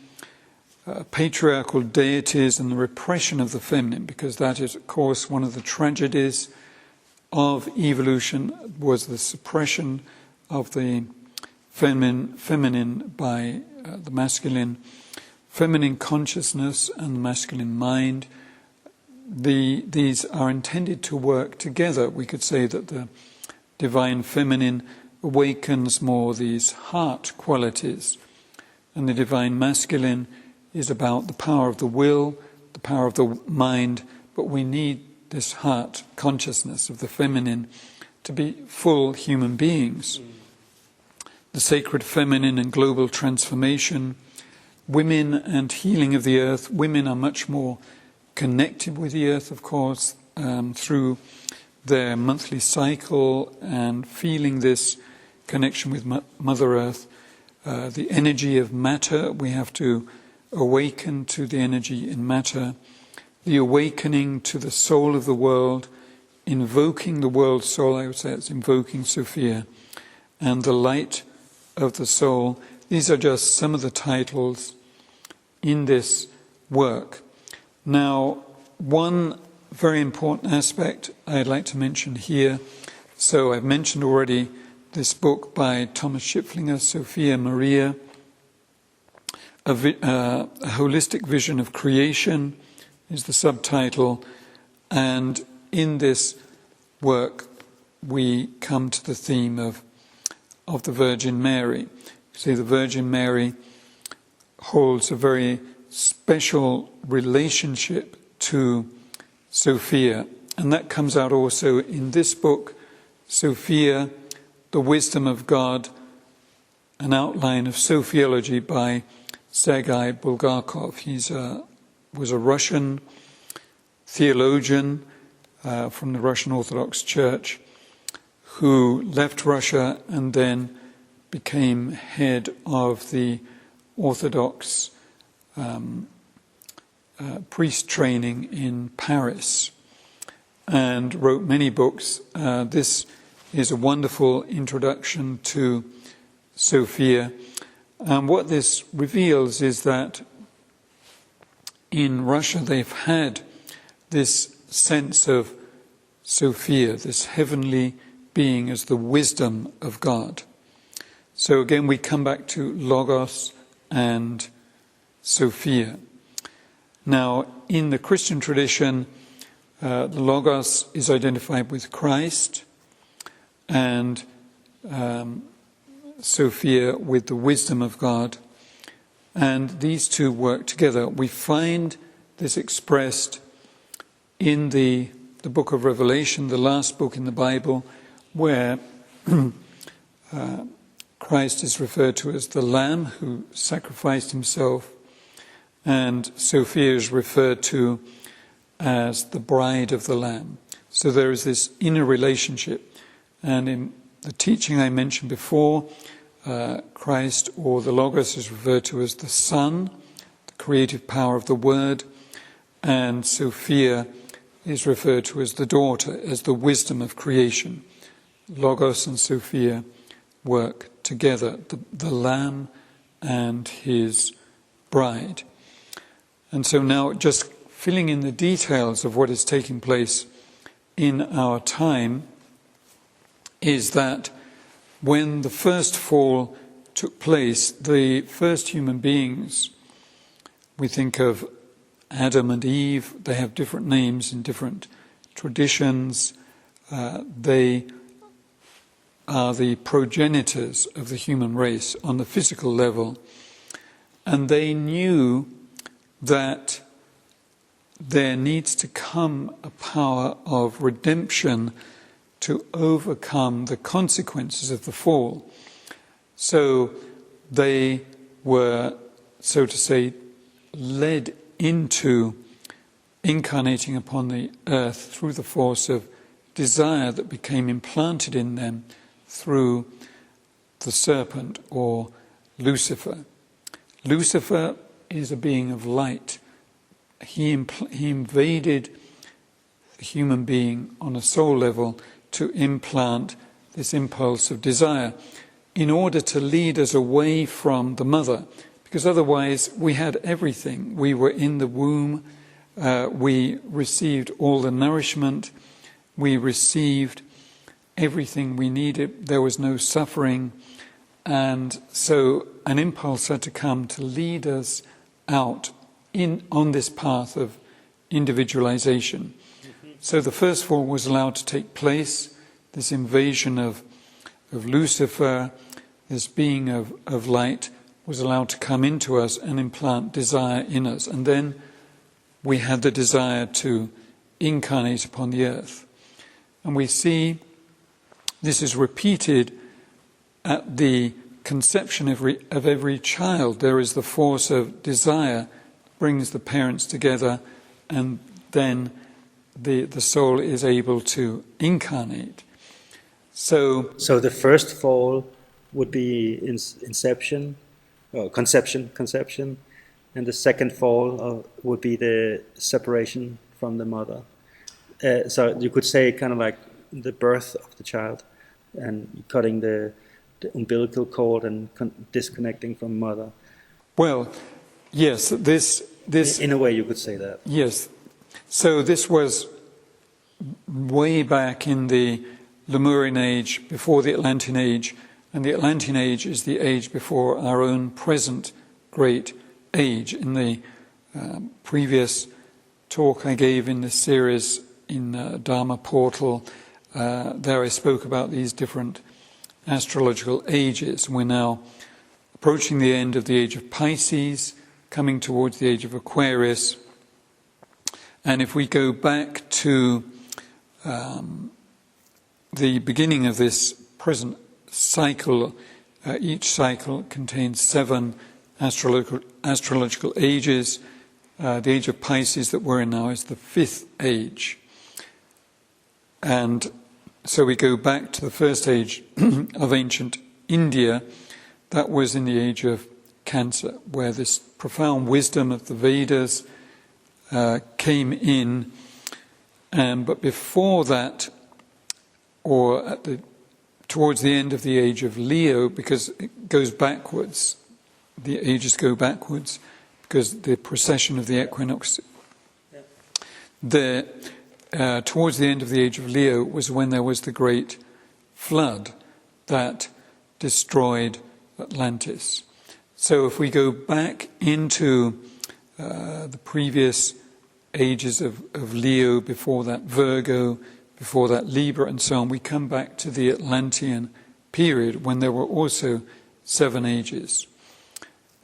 patriarchal deities and the repression of the feminine, because that is, of course, one of the tragedies of evolution, was the suppression of the feminine by the masculine, feminine consciousness and the masculine mind. These are intended to work together. We could say that the divine feminine awakens more these heart qualities, and the divine masculine is about the power of the will, the power of the mind, but we need this heart consciousness of the feminine to be full human beings. The sacred feminine and global transformation, women and healing of the earth. Women are much more connected with the earth, of course, through their monthly cycle and feeling this connection with Mother Earth. The energy of matter, we have to awaken to the energy in matter. The awakening to the soul of the world, invoking the world soul, I would say it's invoking Sophia, and the light of the soul. These are just some of the titles in this work. Now, one very important aspect I'd like to mention here. So I've mentioned already this book by Thomas Schiflinger, Sophia Maria, a holistic vision of creation is the subtitle. And in this work, we come to the theme of the Virgin Mary. See, the Virgin Mary holds a very special relationship to Sophia, and that comes out also in this book, Sophia, the Wisdom of God, an outline of Sophiology by Sergei Bulgakov. He was a Russian theologian from the Russian Orthodox Church who left Russia and then became head of the Orthodox priest training in Paris and wrote many books. This is a wonderful introduction to Sophia. And what this reveals is that in Russia they've had this sense of Sophia, this heavenly being as the wisdom of God. So again we come back to Logos and Sophia. Now, in the Christian tradition, the Logos is identified with Christ, and Sophia with the wisdom of God, and these two work together. We find this expressed in the book of Revelation, the last book in the Bible, where Christ is referred to as the Lamb who sacrificed himself, and Sophia is referred to as the bride of the Lamb. So there is this inner relationship. And in the teaching I mentioned before, Christ, or the Logos, is referred to as the Son, the creative power of the Word, and Sophia is referred to as the daughter, as the wisdom of creation. Logos and Sophia work together, the Lamb and his bride. And so now, just filling in the details of what is taking place in our time, is that when the first fall took place, the first human beings, we think of Adam and Eve, they have different names in different traditions. They are the progenitors of the human race on the physical level, and they knew that there needs to come a power of redemption to overcome the consequences of the fall. So they were, so to say, led into incarnating upon the earth through the force of desire that became implanted in them through the serpent, or Lucifer. Lucifer is a being of light. He invaded the human being on a soul level to implant this impulse of desire in order to lead us away from the mother, because otherwise we had everything. We were in the womb, we received all the nourishment, we received everything we needed, there was no suffering, and so an impulse had to come to lead us out on this path of individualization. So the first fall was allowed to take place, this invasion of Lucifer, this being of light, was allowed to come into us and implant desire in us. And then we had the desire to incarnate upon the earth. And we see this is repeated at the conception of every child. There is the force of desire, brings the parents together, and then the soul is able to incarnate. So the first fall would be conception, and the second fall would be the separation from the mother. So you could say kind of like the birth of the child, and cutting the umbilical cord and disconnecting from mother. Well, yes, this in a way you could say that. Yes. So this was way back in the Lemurian age, before the Atlantean age, and the Atlantean age is the age before our own present great age. In the previous talk I gave in this series in Dharma Portal, there I spoke about these different astrological ages. We're now approaching the end of the age of Pisces, coming towards the age of Aquarius. And if we go back to the beginning of this present cycle, each cycle contains 7 astrological ages. The age of Pisces that we're in now is the 5th age. And so we go back to the first age of ancient India. That was in the age of Cancer, where this profound wisdom of the Vedas came in. But before that, or towards the end of the age of Leo, because it goes backwards, the ages go backwards, because the precession of the equinox. Towards the end of the age of Leo was when there was the great flood that destroyed Atlantis. So if we go back into the previous ages of Leo, before that Virgo, before that Libra, and so on. We come back to the Atlantean period when there were also 7 ages.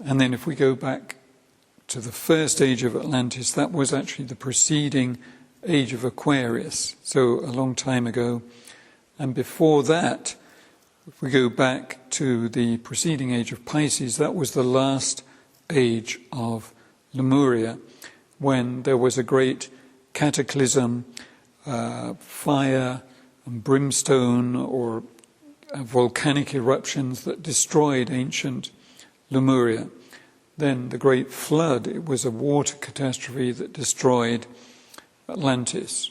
And then if we go back to the first age of Atlantis, that was actually the preceding age of Aquarius, so a long time ago. And before that, if we go back to the preceding age of Pisces, that was the last age of Lemuria, when there was a great cataclysm, fire and brimstone, or volcanic eruptions that destroyed ancient Lemuria. Then the great flood, it was a water catastrophe that destroyed Atlantis.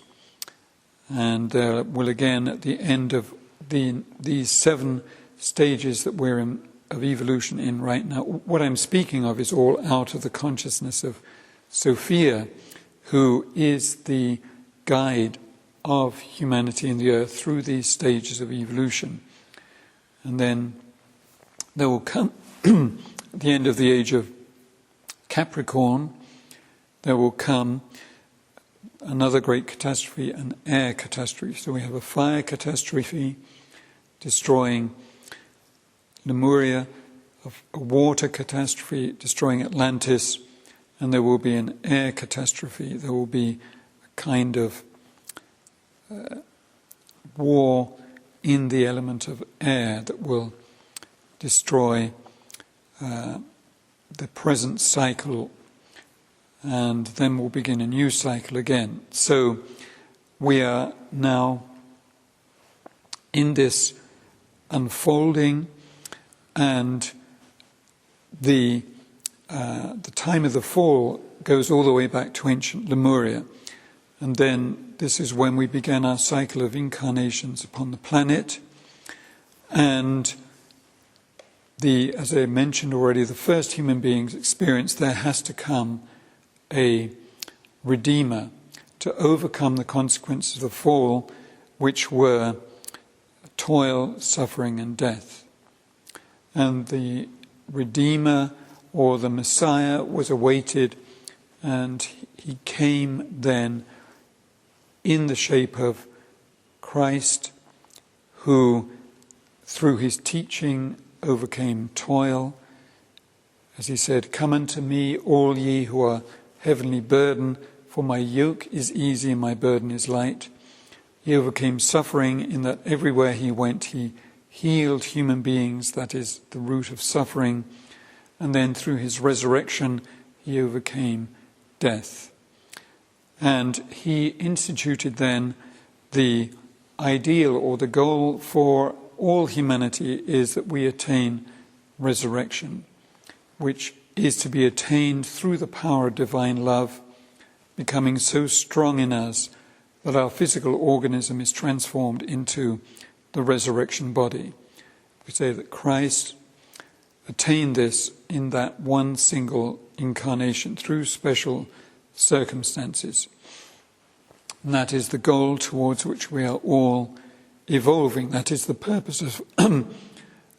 And there will again, at the end of these 7 stages that we're in, of evolution in right now, what I'm speaking of is all out of the consciousness of Sophia, who is the guide of humanity in the earth through these stages of evolution. And then there will come, at the end of the age of Capricorn, there will come another great catastrophe, an air catastrophe. So we have a fire catastrophe destroying Lemuria, a water catastrophe destroying Atlantis, and there will be an air catastrophe. There will be a kind of war in the element of air that will destroy the present cycle, and then we'll begin a new cycle again. So we are now in this unfolding, and the time of the fall goes all the way back to ancient Lemuria. And then this is when we began our cycle of incarnations upon the planet. And as I mentioned already, the first human beings experience, there has to come a redeemer to overcome the consequences of the fall, which were toil, suffering, and death. And the redeemer, or the Messiah, was awaited, and he came then in the shape of Christ, who through his teaching overcame toil. As he said, "Come unto me, all ye who are heavily burdened, for my yoke is easy and my burden is light." He overcame suffering in that everywhere he went he healed human beings, that is the root of suffering. And then through his resurrection he overcame death. And he instituted then the ideal, or the goal for all humanity, is that we attain resurrection, which is to be attained through the power of divine love, becoming so strong in us that our physical organism is transformed into the resurrection body. We say that Christ attained this in that one single incarnation through special circumstances. And that is the goal towards which we are all evolving. That is the purpose of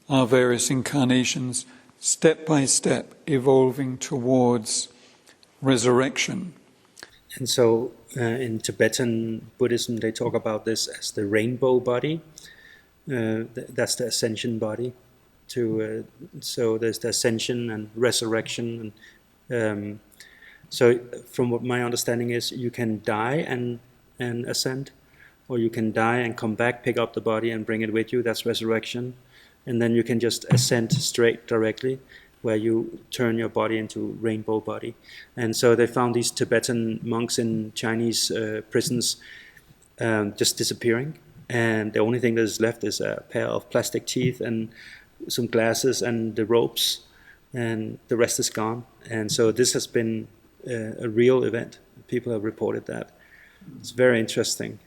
our various incarnations, step by step evolving towards resurrection. And so in Tibetan Buddhism, they talk about this as the rainbow body. That's the ascension body. So there's the ascension and resurrection. And so from what my understanding is, you can die and ascend, or you can die and come back, pick up the body and bring it with you. That's resurrection. And then you can just ascend straight directly, where you turn your body into rainbow body. And so they found these Tibetan monks in Chinese prisons just disappearing. And the only thing that is left is a pair of plastic teeth and some glasses and the ropes, and the rest is gone. And so this has been a real event. People have reported that. It's very interesting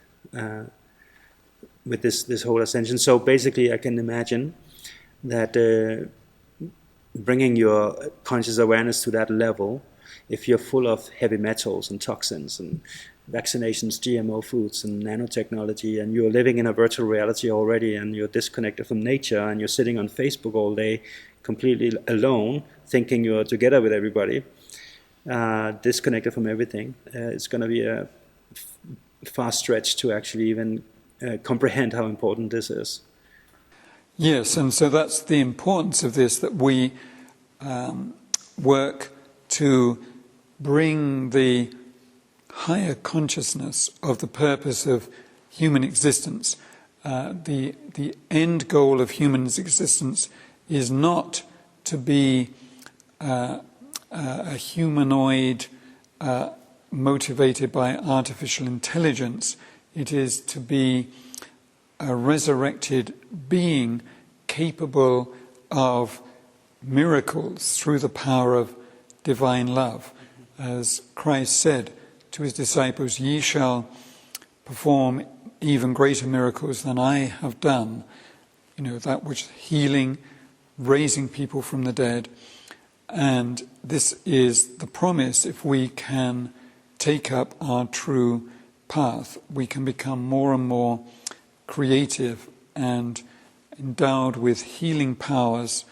with this whole ascension. So basically I can imagine that bringing your conscious awareness to that level, if you're full of heavy metals and toxins and vaccinations, GMO foods and nanotechnology, and you're living in a virtual reality already, and you're disconnected from nature, and you're sitting on Facebook all day completely alone, thinking you're together with everybody, disconnected from everything. It's going to be a far stretch to actually even comprehend how important this is. Yes, and so that's the importance of this, that we work to bring the higher consciousness of the purpose of human existence. The end goal of human existence is not to be a humanoid motivated by artificial intelligence. It is to be a resurrected being capable of miracles through the power of divine love. As Christ said to his disciples, "Ye shall perform even greater miracles than I have done." You know, that which healing, raising people from the dead. And this is the promise. If we can take up our true path, we can become more and more creative and endowed with healing powers,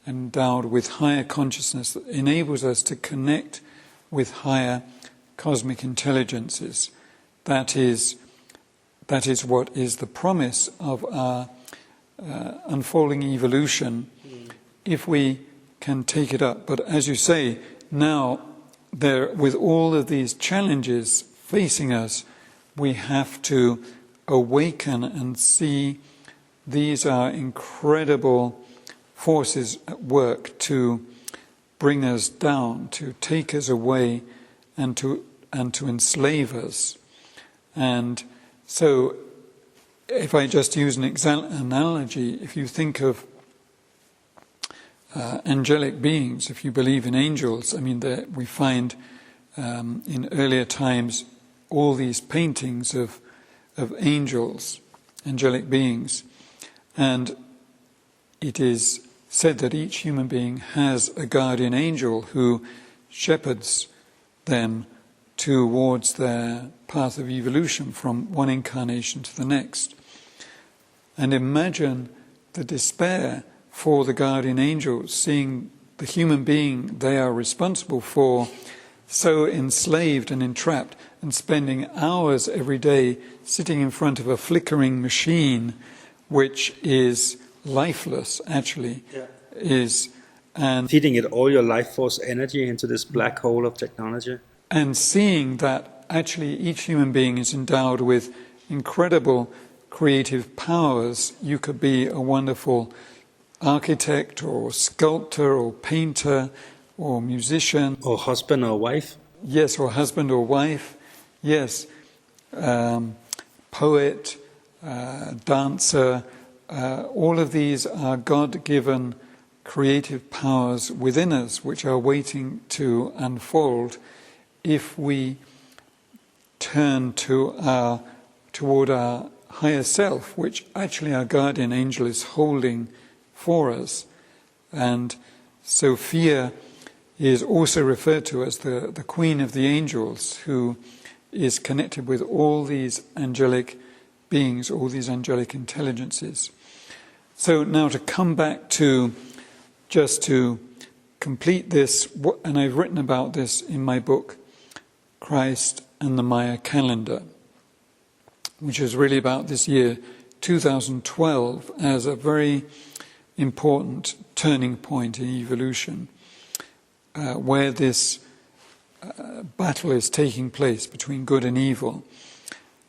endowed with higher consciousness that enables us to connect with higher cosmic intelligences. That is what is the promise of our unfolding evolution, if we can take it up. But as you say, now, with all of these challenges facing us, we have to awaken and see these are incredible forces at work to bring us down, to take us away, and to enslave us. And so, if I just use an analogy, if you think of angelic beings, if you believe in angels, I mean, we find in earlier times all these paintings of angels, angelic beings, and it is said that each human being has a guardian angel who shepherds them towards their path of evolution from one incarnation to the next. And imagine the despair for the guardian angels, seeing the human being they are responsible for so enslaved and entrapped, and spending hours every day sitting in front of a flickering machine which is lifeless, actually, and feeding it all your life force energy into this black hole of technology. And seeing that actually each human being is endowed with incredible creative powers. You could be a wonderful architect or sculptor or painter or musician. Or husband or wife. Yes, or husband or wife. Yes. Poet, dancer. All of these are God-given creative powers within us which are waiting to unfold if we turn toward our higher self, which actually our guardian angel is holding for us. And Sophia is also referred to as the queen of the angels, who is connected with all these angelic beings, all these angelic intelligences. So now to come back to, just to complete this, and I've written about this in my book, Christ and the Maya Calendar, which is really about this year 2012 as a very important turning point in evolution, where this battle is taking place between good and evil.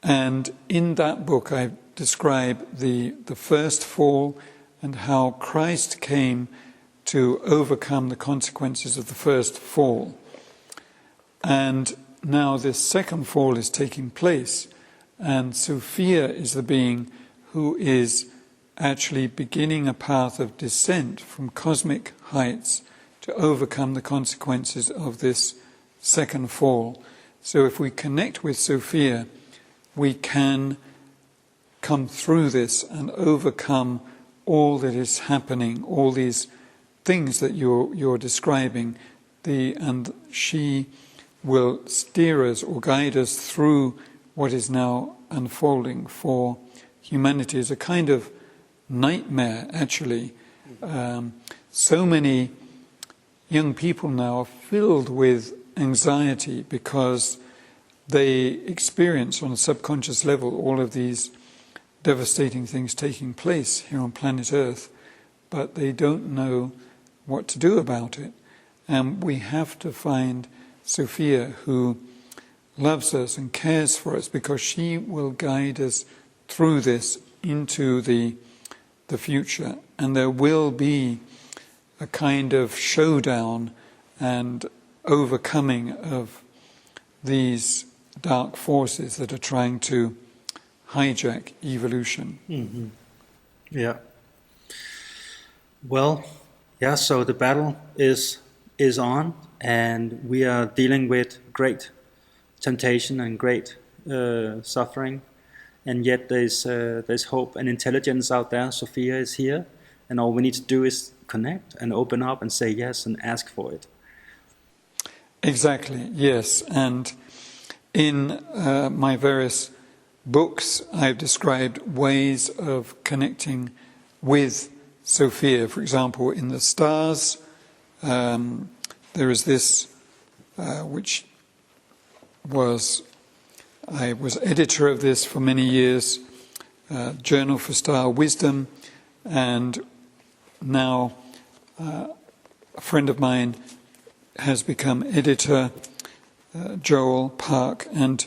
And in that book I describe the first fall and how Christ came to overcome the consequences of the first fall. And now this second fall is taking place, and Sophia is the being who is actually beginning a path of descent from cosmic heights to overcome the consequences of this second fall. So if we connect with Sophia, we can come through this and overcome all that is happening, all these things that you're describing, and she will steer us or guide us through what is now unfolding for humanity. Is a kind of nightmare, actually. So many young people now are filled with anxiety because they experience on a subconscious level all of these devastating things taking place here on planet Earth, but they don't know what to do about it. And we have to find Sophia, who loves us and cares for us, because she will guide us through this into the future. And there will be a kind of showdown and overcoming of these dark forces that are trying to hijack evolution. Mm-hmm. Yeah. Well, yeah, so the battle is on, and we are dealing with great temptation and great suffering, and yet there's hope and intelligence out there. Sophia is here, and all we need to do is connect and open up and say yes and ask for it. Exactly, yes. And in my various books, I've described ways of connecting with Sophia. For example, in the stars, there is this, which I was editor of this for many years, Journal for Star Wisdom, and now a friend of mine has become editor, Joel Park, and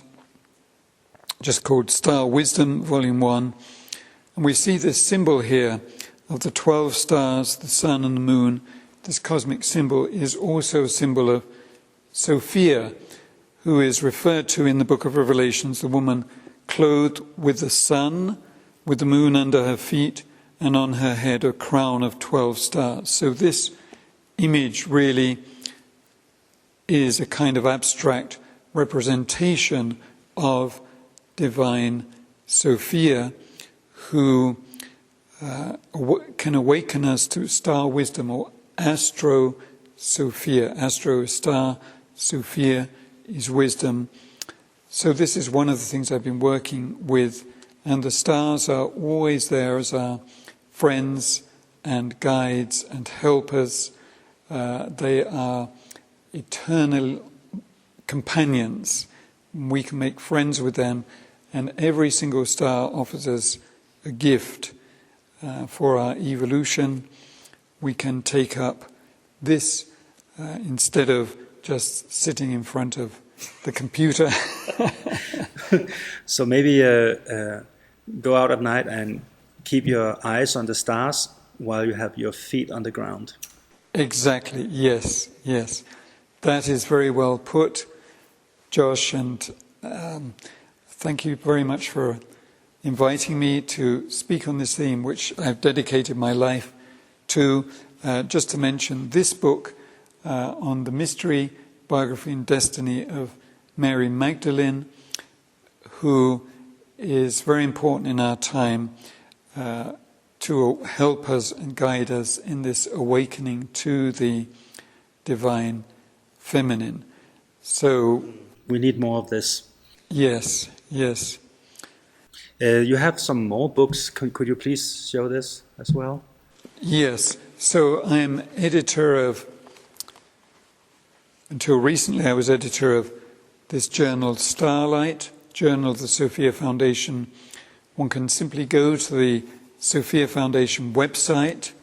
just called Star Wisdom, Volume 1. And we see this symbol here of the 12 stars, the sun and the moon. This cosmic symbol is also a symbol of Sophia, who is referred to in the book of Revelations, the woman clothed with the sun, with the moon under her feet, and on her head a crown of 12 stars. So this image really is a kind of abstract representation of divine Sophia, who can awaken us to star wisdom, or astro Sophia. Astro is star, Sophia is wisdom. So this is one of the things I've been working with, and the stars are always there as our friends and guides and helpers. They are eternal companions. We can make friends with them, and every single star offers us a gift for our evolution. We can take up this instead of just sitting in front of the computer. So maybe go out at night and keep your eyes on the stars while you have your feet on the ground. Exactly, yes. That is very well put, Josh, and thank you very much for inviting me to speak on this theme, which I've dedicated my life to. Just to mention this book on the mystery, biography and destiny of Mary Magdalene, who is very important in our time to help us and guide us in this awakening to the divine feminine. So we need more of this. Yes. You have some more books. Could you please show this as well? Yes. So I'm editor of, until recently I was editor of this journal Starlight, Journal of the Sophia Foundation. One can simply go to the Sophia Foundation website,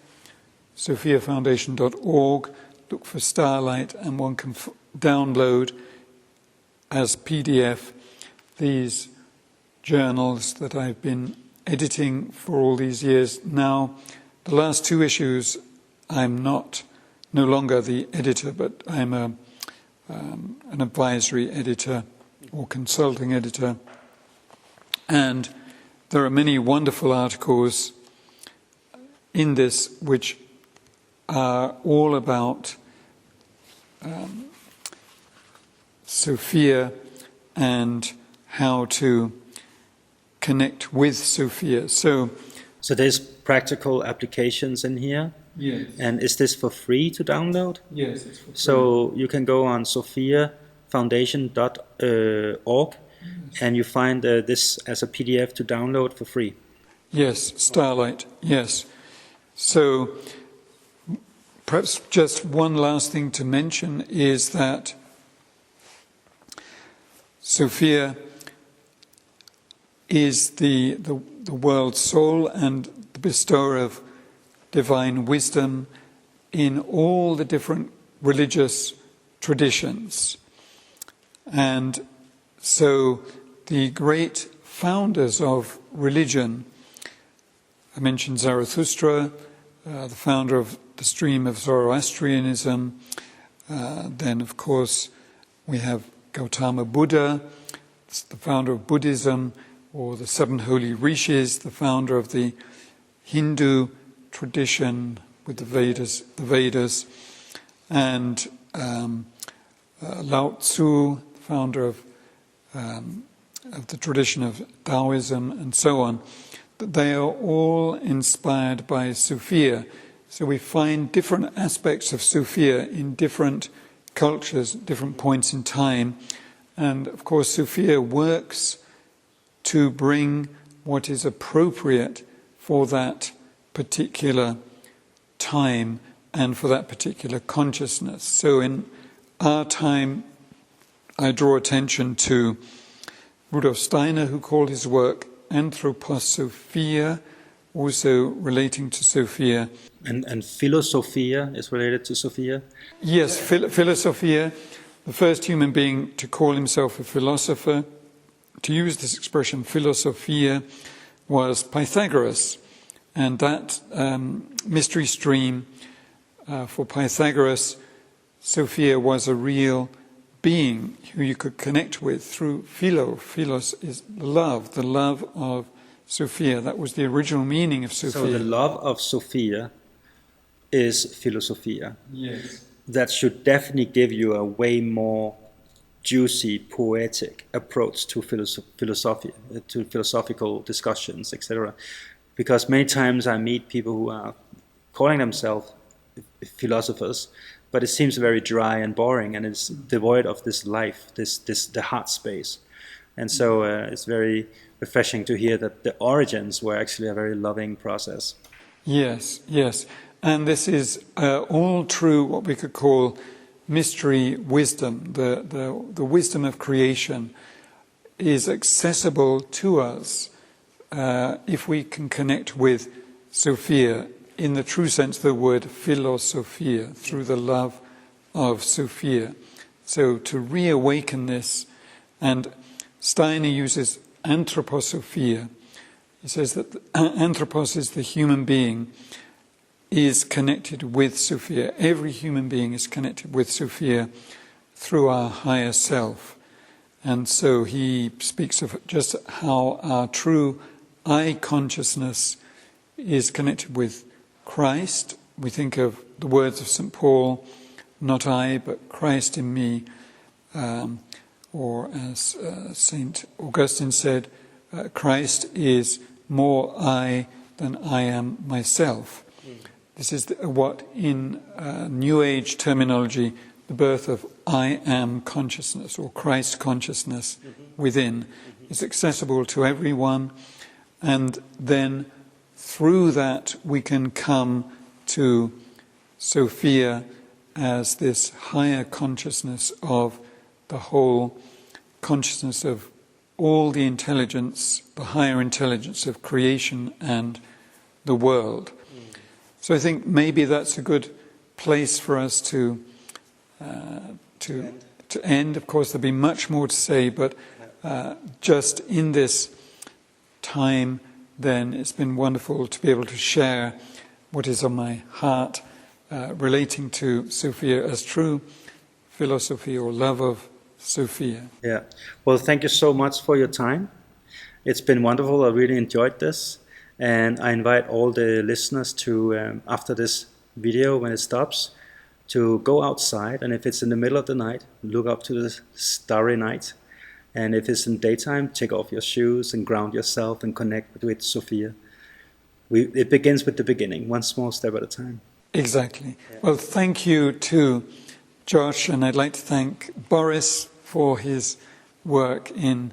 sophiafoundation.org, look for Starlight, and one can download as PDF these journals that I've been editing for all these years. Now, the last two issues, I'm no longer the editor, but I'm an advisory editor or consulting editor. And there are many wonderful articles in this which are all about Sophia and how to connect with Sophia. So there's practical applications in here? Yes. And is this for free to download? Yes, it's for free. So you can go on sophiafoundation.org and you find this as a PDF to download for free. Yes, Starlight, yes. So perhaps just one last thing to mention is that Sophia is the world's soul and the bestower of divine wisdom in all the different religious traditions. And so the great founders of religion, I mentioned Zarathustra, the founder of the stream of Zoroastrianism. Then, of course, we have Gautama Buddha, the founder of Buddhism, or the seven holy rishis, the founder of the Hindu tradition with the Vedas, and Lao Tzu, founder of the tradition of Taoism, and so on. They are all inspired by Sophia. So we find different aspects of Sophia in different cultures, different points in time. And of course, Sophia works to bring what is appropriate for that particular time and for that particular consciousness. So in our time, I draw attention to Rudolf Steiner, who called his work Anthroposophia, also relating to Sophia. And Philosophia is related to Sophia? Yes, Philosophia, the first human being to call himself a philosopher. To use this expression, Philosophia, was Pythagoras. And that mystery stream for Pythagoras, Sophia was a real being who you could connect with through philo. Philos is love, the love of Sophia. That was the original meaning of Sophia. So the love of Sophia is Philosophia. Yes. That should definitely give you a way more juicy, poetic approach to philosophy, to philosophical discussions, etc. Because many times I meet people who are calling themselves philosophers, but it seems very dry and boring, and it's devoid of this life, the heart space. And so it's very refreshing to hear that the origins were actually a very loving process. Yes, yes. And this is all true, what we could call mystery wisdom. The wisdom of creation is accessible to us if we can connect with Sophia in the true sense of the word philosophia, through the love of Sophia. So to reawaken this, and Steiner uses anthroposophia. He says that anthropos is the human being, is connected with Sophia. Every human being is connected with Sophia through our higher self. And so he speaks of just how our true I consciousness is connected with Christ. We think of the words of St. Paul, not I, but Christ in me. Or as St. Augustine said, Christ is more I than I am myself. This is what in New Age terminology, the birth of I am consciousness, or Christ consciousness within, is accessible to everyone. And then through that we can come to Sophia as this higher consciousness of the whole consciousness of all the intelligence, the higher intelligence of creation and the world. So I think maybe that's a good place for us to end. Of course, there'll be much more to say, but just in this time, then it's been wonderful to be able to share what is on my heart relating to Sophia as true philosophy or love of Sophia. Yeah. Well, thank you so much for your time. It's been wonderful. I really enjoyed this. And I invite all the listeners to, after this video, when it stops, to go outside. And if it's in the middle of the night, look up to the starry night. And if it's in daytime, take off your shoes and ground yourself and connect with Sophia. It begins with the beginning, one small step at a time. Exactly. Yeah. Well, thank you to Josh, and I'd like to thank Boris for his work in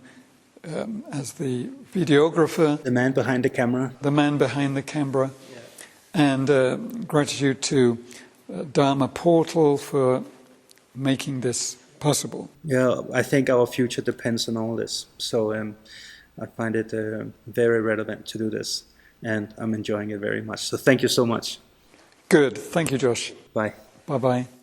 as the videographer. The man behind the camera. The man behind the camera. Yeah. And gratitude to Dharma Portal for making this possible. Yeah, I think our future depends on all this. So I find it very relevant to do this, and I'm enjoying it very much. So thank you so much. Good. Thank you, Josh. Bye. Bye-bye.